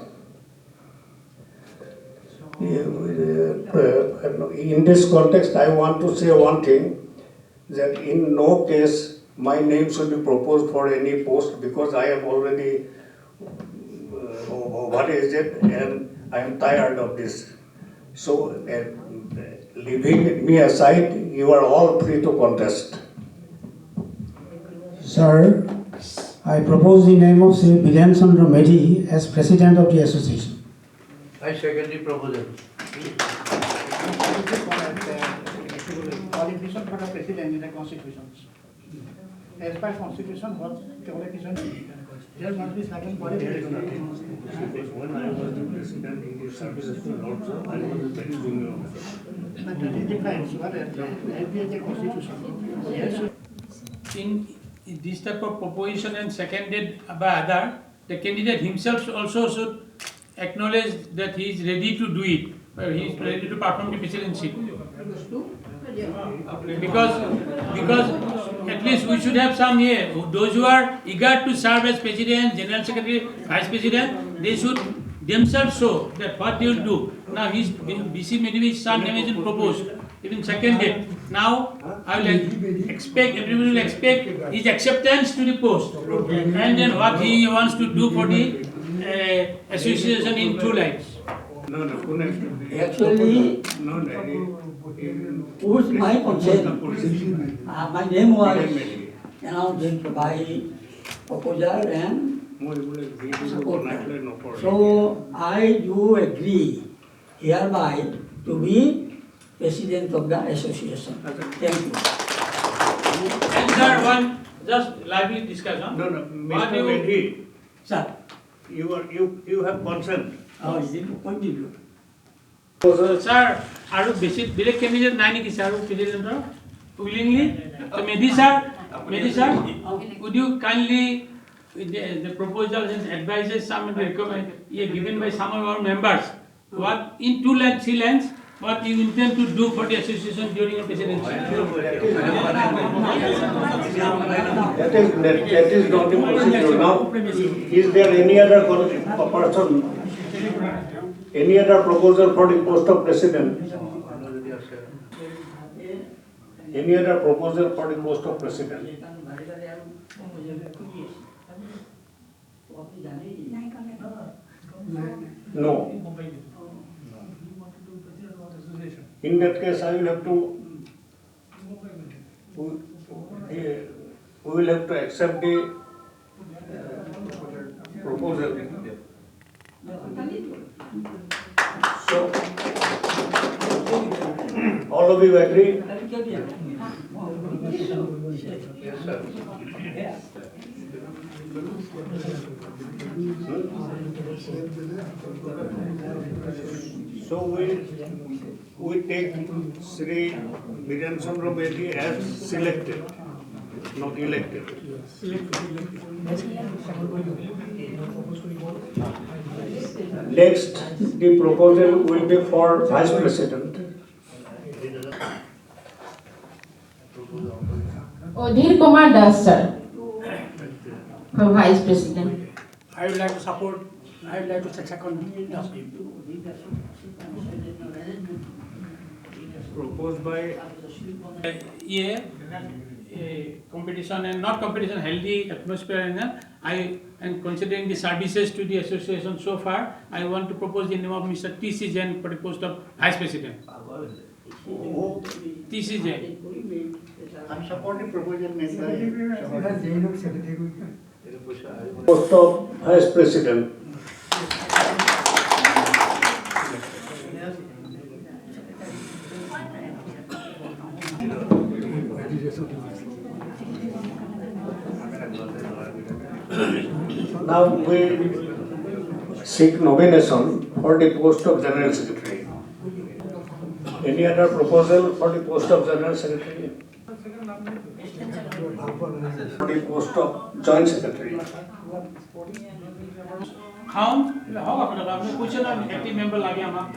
in this context, I want to say one thing, that in no case my name should be proposed for any post, because I am already what is it, and I am tired of this. So, leaving me aside, you are all free to contest. Sir, I propose the name of Sri Biren Chandra Medhi as president of the association. I second the proposal. Qualification for the president in the constitution. As per constitution, what qualification? There must be certain qualification. When I was the president in the services also, I was very junior. But that is different. What is the constitution? Yes. In this type of proposition and seconded by other, the candidate himself also should acknowledge that he is ready to do it, he is ready to perform the presidency. Because at least we should have some here, those who are eager to serve as president, general secretary, vice president, they should themselves show that what they will do. Now his BC Medhi's son name is proposed, even seconded. Now I will expect, everyone will expect his acceptance to the post, and then what he wants to do for the association in 2 lines. No, Actually, with my consent, my name was announced by proposal and supporter. So I do agree hereby to be president of the association. Thank you. And sir, one just lively discussion. No, What Mr. you- Medhi, Sir, you have consent. continue. Sir, are you basic direct candidate nine ki sir president willingly? So Medhi sir, would you kindly the proposals and advices some recommend given by some of our members, what in 2 lines, 3 lines, what you intend to do for the association during your presidency? That is not the procedure. Now, is there any other person, any other proposal for the post of president? Any other proposal for the post of president? No. In that case, I will have to, we will have to accept the proposal. So, all of you agree? Yes, sir. So we take Sri Biren Chandra Medhi as selected, not elected. Next, the proposal will be for vice president. Odhir Kumar Das, sir, for vice president. I would like to support, I would like to second Das. Proposed by Competition and not competition, healthy atmosphere, and considering the services to the association so far, I want to propose the name of Mr. T.C. Jain for the post of vice president. T.C. Jain. I support the proposal made by post of vice president. Now we seek nomination for the post of General Secretary. Any other proposal for the post of General Secretary? For the post of Joint Secretary? Count, how about question of active member lagi ama?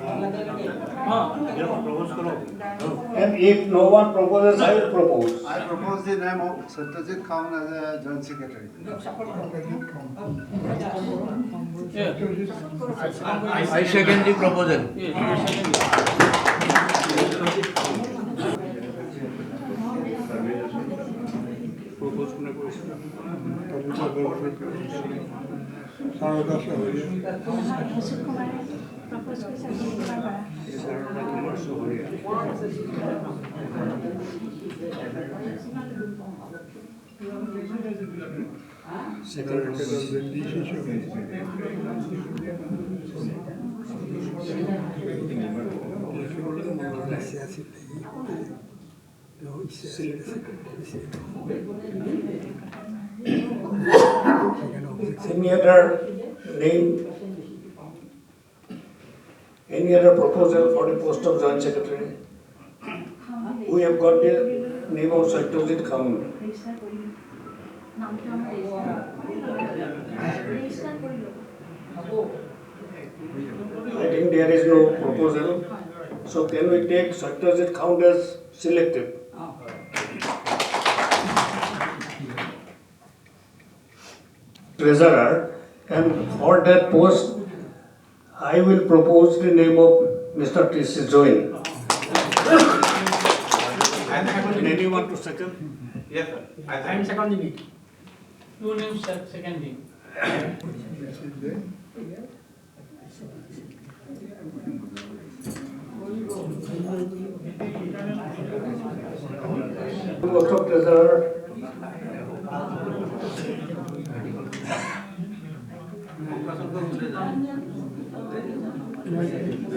And if no one proposes, I will propose. I propose the name of Satyajit Khan as a Joint Secretary. I second the proposal. Any other name? Any other proposal for the post of Joint Secretary? We have got the name of Satyajit Khan. I think there is no proposal. So can we take Satyajit Khan as selected? Treasurer, and for that post, I will propose the name of Mr. T.C. Join. Anyone to second? Yes, sir. I am seconding it. Two names seconding. Post of Treasurer.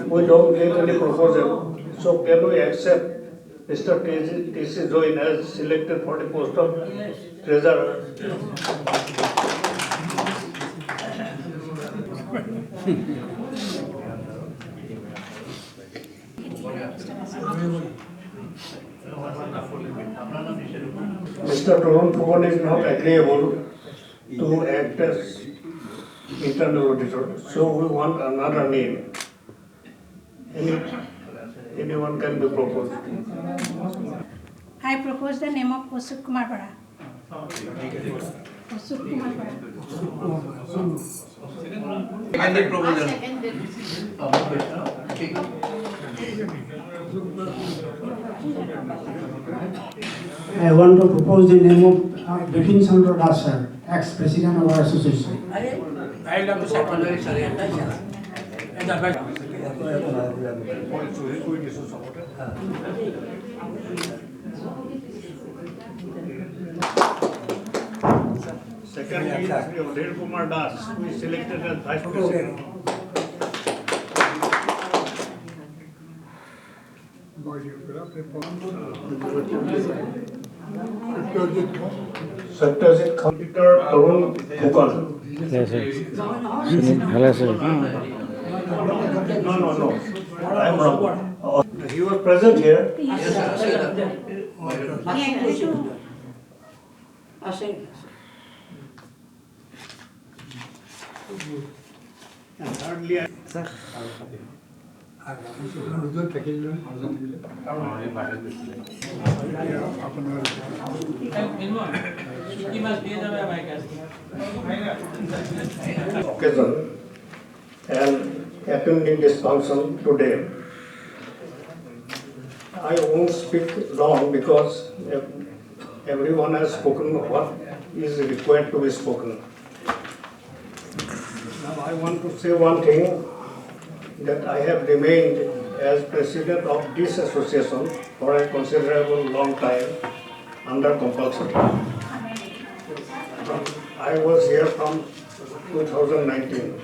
We don't get any proposal, so can we accept Mr. T.C. Join as selected for the post of Treasurer? Mr. Torun Fugon is not agreeable to act as internal auditor, so we want another name. Anyone can be proposed. I propose the name of Osuk Kumar Bara. Osuk Kumar Bara. Seconded proposal. I want to propose the name of Bipin Chandra Das, sir, ex-president of our association. I will have to second. Second is Udai Kumar Das, who is selected as Vice President. Satyajit Khan, Torun Fugon. Yes, sir. Hello, sir. No. I am wrong. He was present here. And thirdly, sir. Occasion and attending this function today. I won't speak long because everyone has spoken what is required to be spoken. Now I want to say one thing, that I have remained as president of this association for a considerable long time under compulsion. I was here from 2019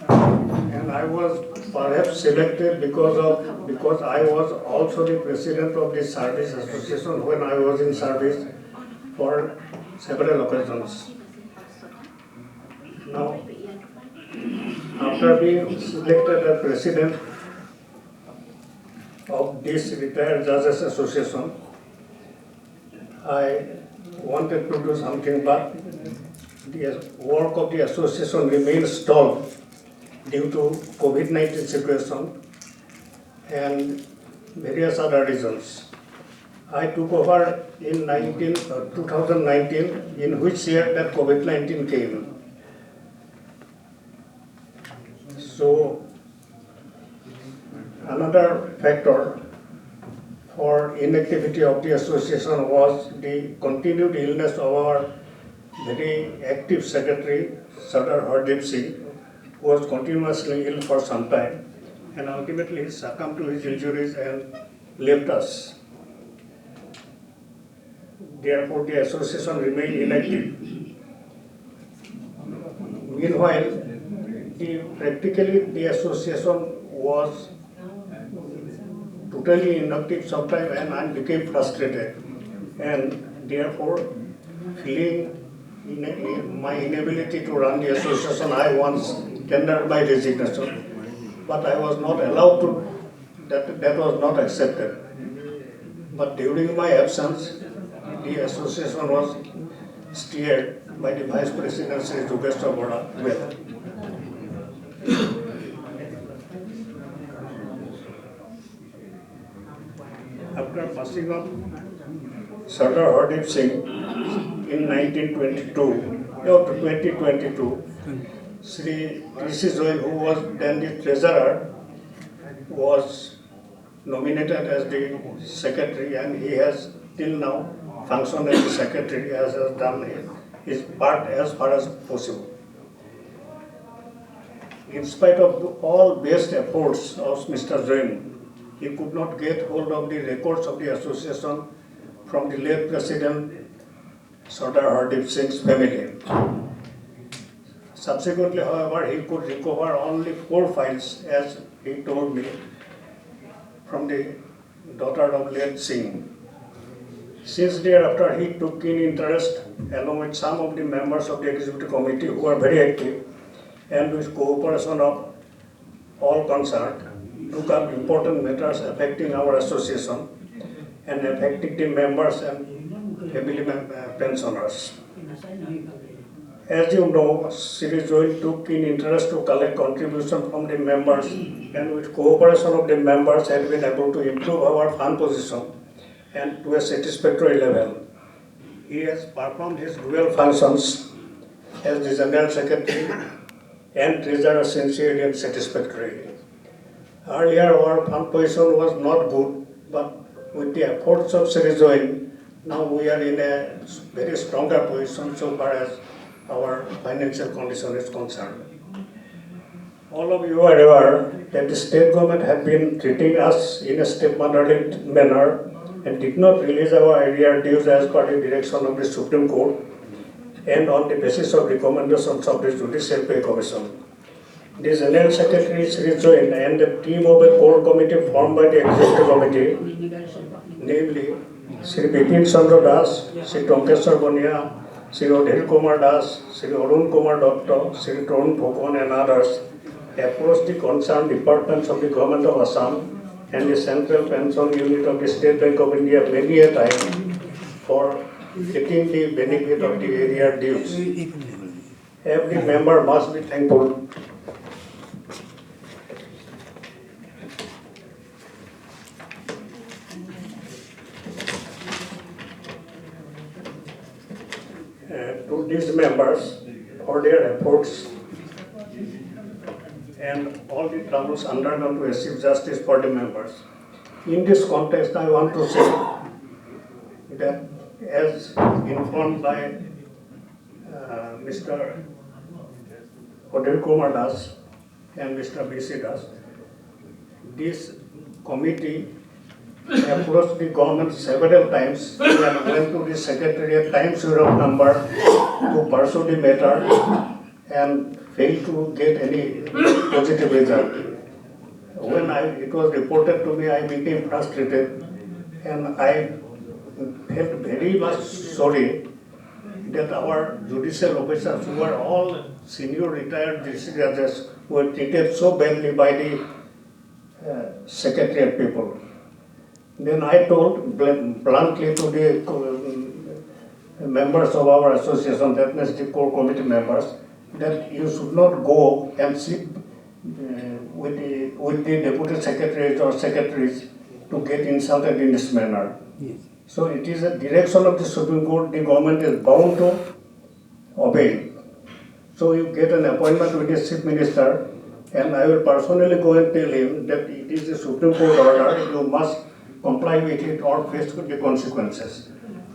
and I was perhaps selected because I was also the president of the service association when I was in service for several occasions. Now, after being selected as president, this retired judges association, I wanted to do something, but the work of the association remained stalled due to COVID-19 situation and various other reasons. I took over in 2019, in which year that COVID-19 came. So another factor for inactivity of the association was the continued illness of our very active secretary, Sardar Hardeep Singh, who was continuously ill for some time and ultimately succumbed to his injuries and left us. Therefore, the association remained inactive. Meanwhile, practically the association was totally inactive sometime, and I became frustrated, and therefore feeling my inability to run the association, I once tendered my resignation, but I was not allowed to, that was not accepted. But during my absence, the association was steered by the Vice President, Sri Judges well. After passing on Sardar Hardeep Singh in 2022, Sri T.C. Joy, who was then the treasurer, was nominated as the secretary, and he has till now functioned as the secretary, as has done his part as far as possible. In spite of all best efforts of Mr. Jain, he could not get hold of the records of the association from the late President Sardar Hardeep Singh's family. Subsequently, however, he could recover only 4 files, as he told me, from the daughter of late Singh. Since thereafter, he took keen interest, along with some of the members of the executive committee who are very active, and with cooperation of all concerned, took up important matters affecting our association and affecting the members and family pensioners. As you know, Sri Joy took keen interest to collect contributions from the members, and with cooperation of the members had been able to improve our fund position and to a satisfactory level. He has performed his dual functions as the General Secretary and Treasurer sincerely and satisfactorily. Earlier, our fund position was not good, but with the efforts of Sri Joy, now we are in a very stronger position so far as our financial condition is concerned. All of you are aware that the state government had been treating us in a stepmotherly manner and did not release our arrear dues as per the direction of the Supreme Court and on the basis of recommendations of the Judiciary Pay Commission. The General Secretary Sri Join and the team of a core committee formed by the Executive Committee, namely Sri Bipin Chandra Das, Sri Tonkeshwar Bonia, Sri Odhir Kumar Das, Sri Arun Kumar Dutta, Sri Tarun Phokon and others, approached the concerned departments of the Government of Assam and the Central Pension Unit of the State Bank of India many a time for getting the benefit of the arrear dues. Every member must be thankful to these members for their efforts and all the troubles undergone to achieve justice for the members. In this context, I want to say that as informed by Mr. Odhir Kumar Das and Mr. B.C. Das, this committee approached the government several times and went to the Secretariat Times Europe number to pursue the matter and failed to get any positive result. When it was reported to me, I became frustrated and I felt very much sorry that our judicial officers, who are all senior retired judges, were treated so badly by the Secretariat people. Then I told bluntly to the members of our association, that means the core committee members, that you should not go and sit with the deputy secretaries or secretaries to get insulted in this manner. Yes. So it is a direction of the Supreme Court, the government is bound to obey. So you get an appointment with the chief minister, and I will personally go and tell him that it is the Supreme Court order, you must comply with it or face the consequences.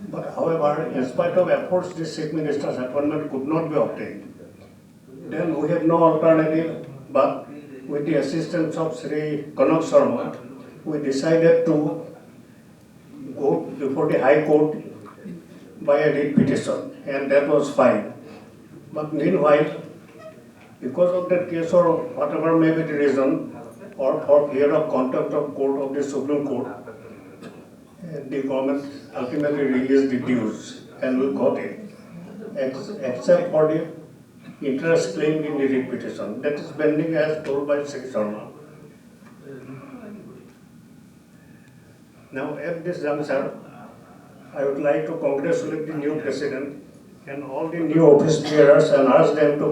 But however, in spite of efforts, the chief minister's appointment could not be obtained. Then we had no alternative, but with the assistance of Sri Kanak Sharma, we decided to go before the High Court by a writ petition, and that was fine. But meanwhile, because of that case or whatever may be the reason, or for fear of contempt of court of the Supreme Court, the government ultimately released the dues, and we got it, except for the interest claimed in the writ petition. That is pending as told by Sri Sharma. Now at this juncture, I would like to congratulate the new president and all the new office bearers and ask them to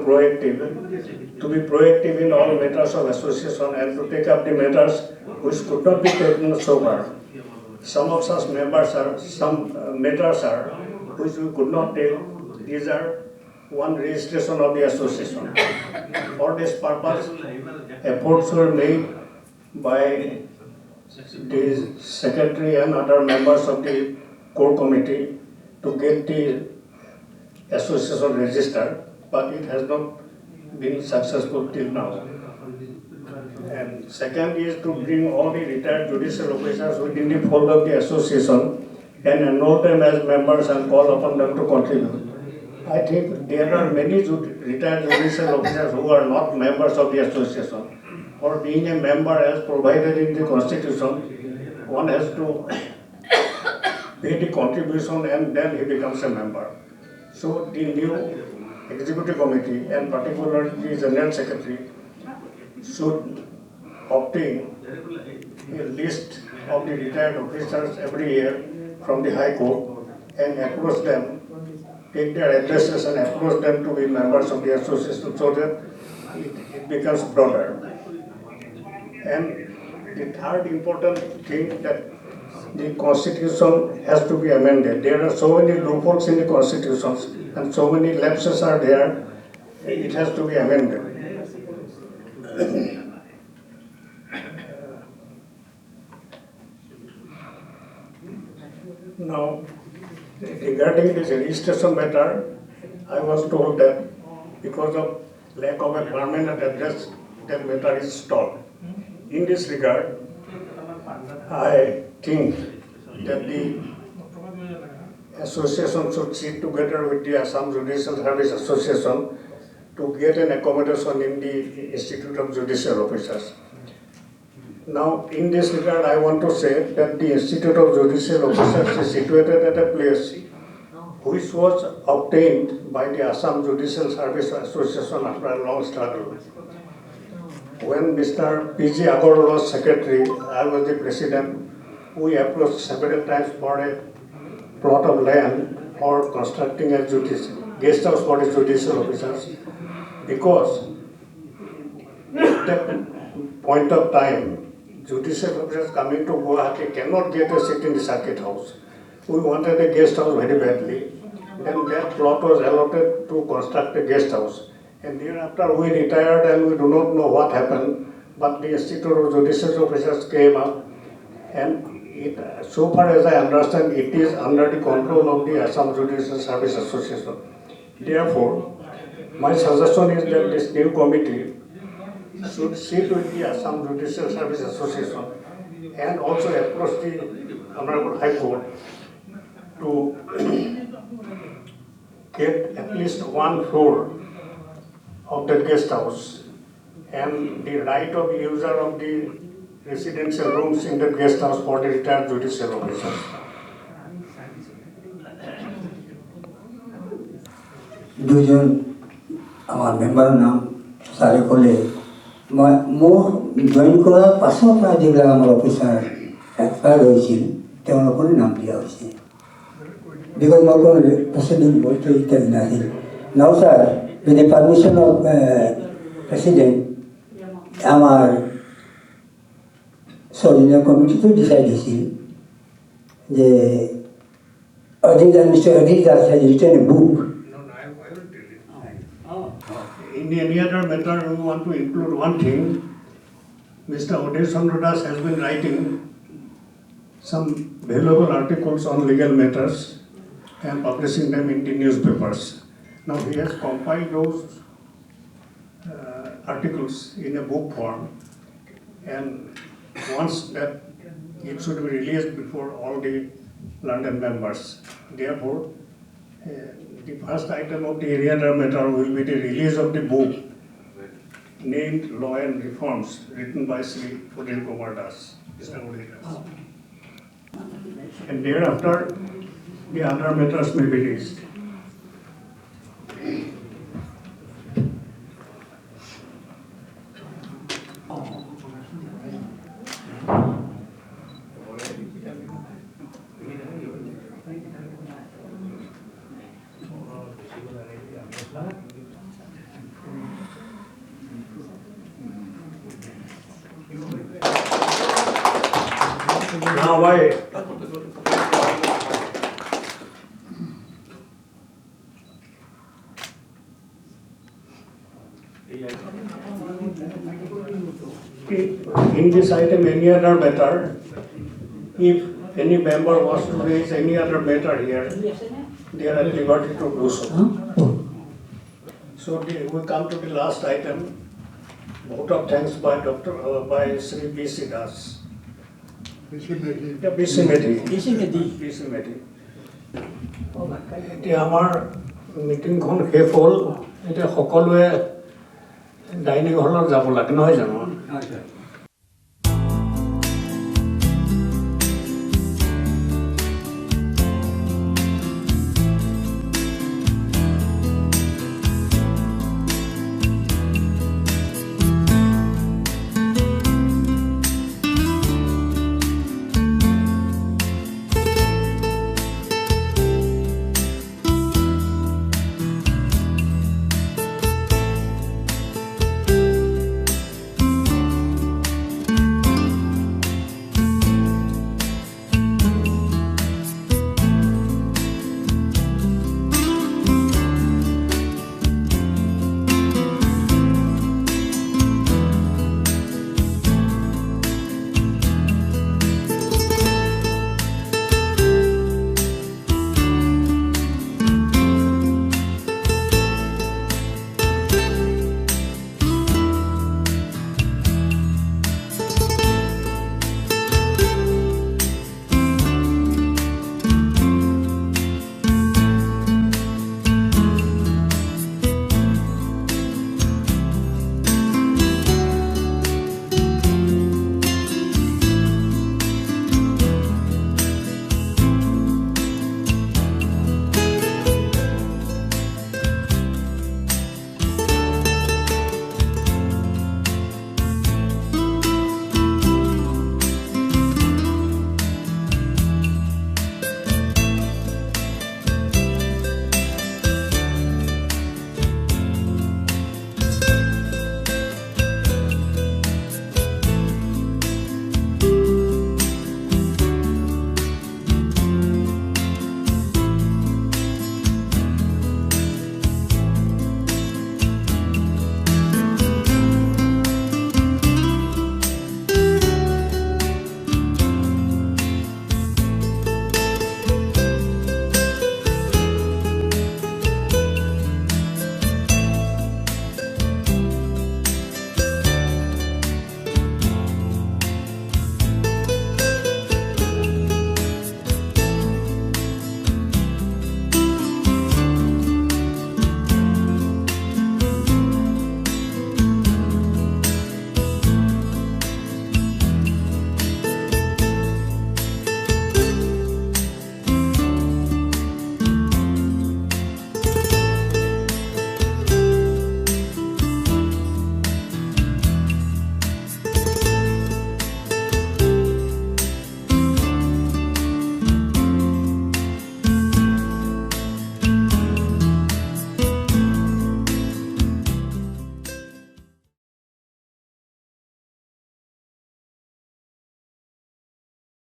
be proactive in all matters of association and to take up the matters which could not be taken so far. Some of such matters are which we could not take. These are one, registration of the association. For this purpose, efforts were made by the secretary and other members of the core committee to get the association registered, but it has not been successful till now. And second is to bring all the retired judicial officers within the fold of the association and enroll them as members and call upon them to contribute. I think there are many retired judicial officers who are not members of the association. For being a member as provided in the constitution, one has to pay the contribution and then he becomes a member. So the new executive committee and particularly the general secretary should obtain a list of the retired officers every year from the High Court and approach them, take their addresses and approach them to be members of the association so that it becomes broader. And the third important thing that the constitution has to be amended. There are so many loopholes in the constitutions and so many lapses are there, it has to be amended. Now, regarding this registration matter, I was told that because of lack of a permanent address, that matter is stalled. In this regard, I think that the association should sit together with the Assam Judicial Service Association to get an accommodation in the Institute of Judicial Officers. Now, in this regard, I want to say that the Institute of Judicial Officers is situated at a place which was obtained by the Assam Judicial Service Association after a long struggle. When Mr. P.G. Agarwal was secretary, I was the president, we approached several times for a plot of land for constructing a guest house for the judicial officers, because at that point of time, judicial officers coming to Guwahati cannot get a seat in the circuit house. We wanted a guest house very badly. Then that plot was allotted to construct a guest house. And thereafter we retired and we do not know what happened, but the Institute of Judicial Officers came up, and so far as I understand, it is under the control of the Assam Judicial Service Association. Therefore, my suggestion is that this new committee should sit with the Assam Judicial Service Association and also approach the Honorable High Court to get at least 1 floor of the guest house and the right of user of the residential rooms in the guest house for the retired judicial officers. দুজন আমাৰ মেম্বাৰৰ নাম ছাৰে ক'লে, মই join কৰাৰ পাছৰ পৰা যিবিলাক আমাৰ অফিচাৰ এক্সপায়াৰ হৈছিল তেওঁলোকৰ নাম দিয়া হৈছে বিকজ মই কোনো প্ৰচিডিং বস্তু ইত্যাদি নাছিল now sir with the permission of president আমাৰ ছজনীয়া কমিটিটো ডিচাইড হৈছিল যে Mr. Adidas has written a book. In any other matter, we want to include one thing. Mr. Odesandra Das has been writing some valuable articles on legal matters and publishing them in the newspapers. Now he has compiled those articles in a book form, and wants that it should be released before all the London members. Therefore, the first item of the area matter will be the release of the book named Law and Reforms, written by Sri Udai Kumar Das. And thereafter, the other matters may be raised. Now why? In this item, any other matter, if any member wants to raise any other matter here, they are at liberty to do so. So we come to the last item, vote of thanks by by Sri B.C. Das. এতিয়া আমাৰ মিটিংখন শেষ হ'ল এতিয়া সকলোৱে dining হলত যাব লাগে নহয় জানো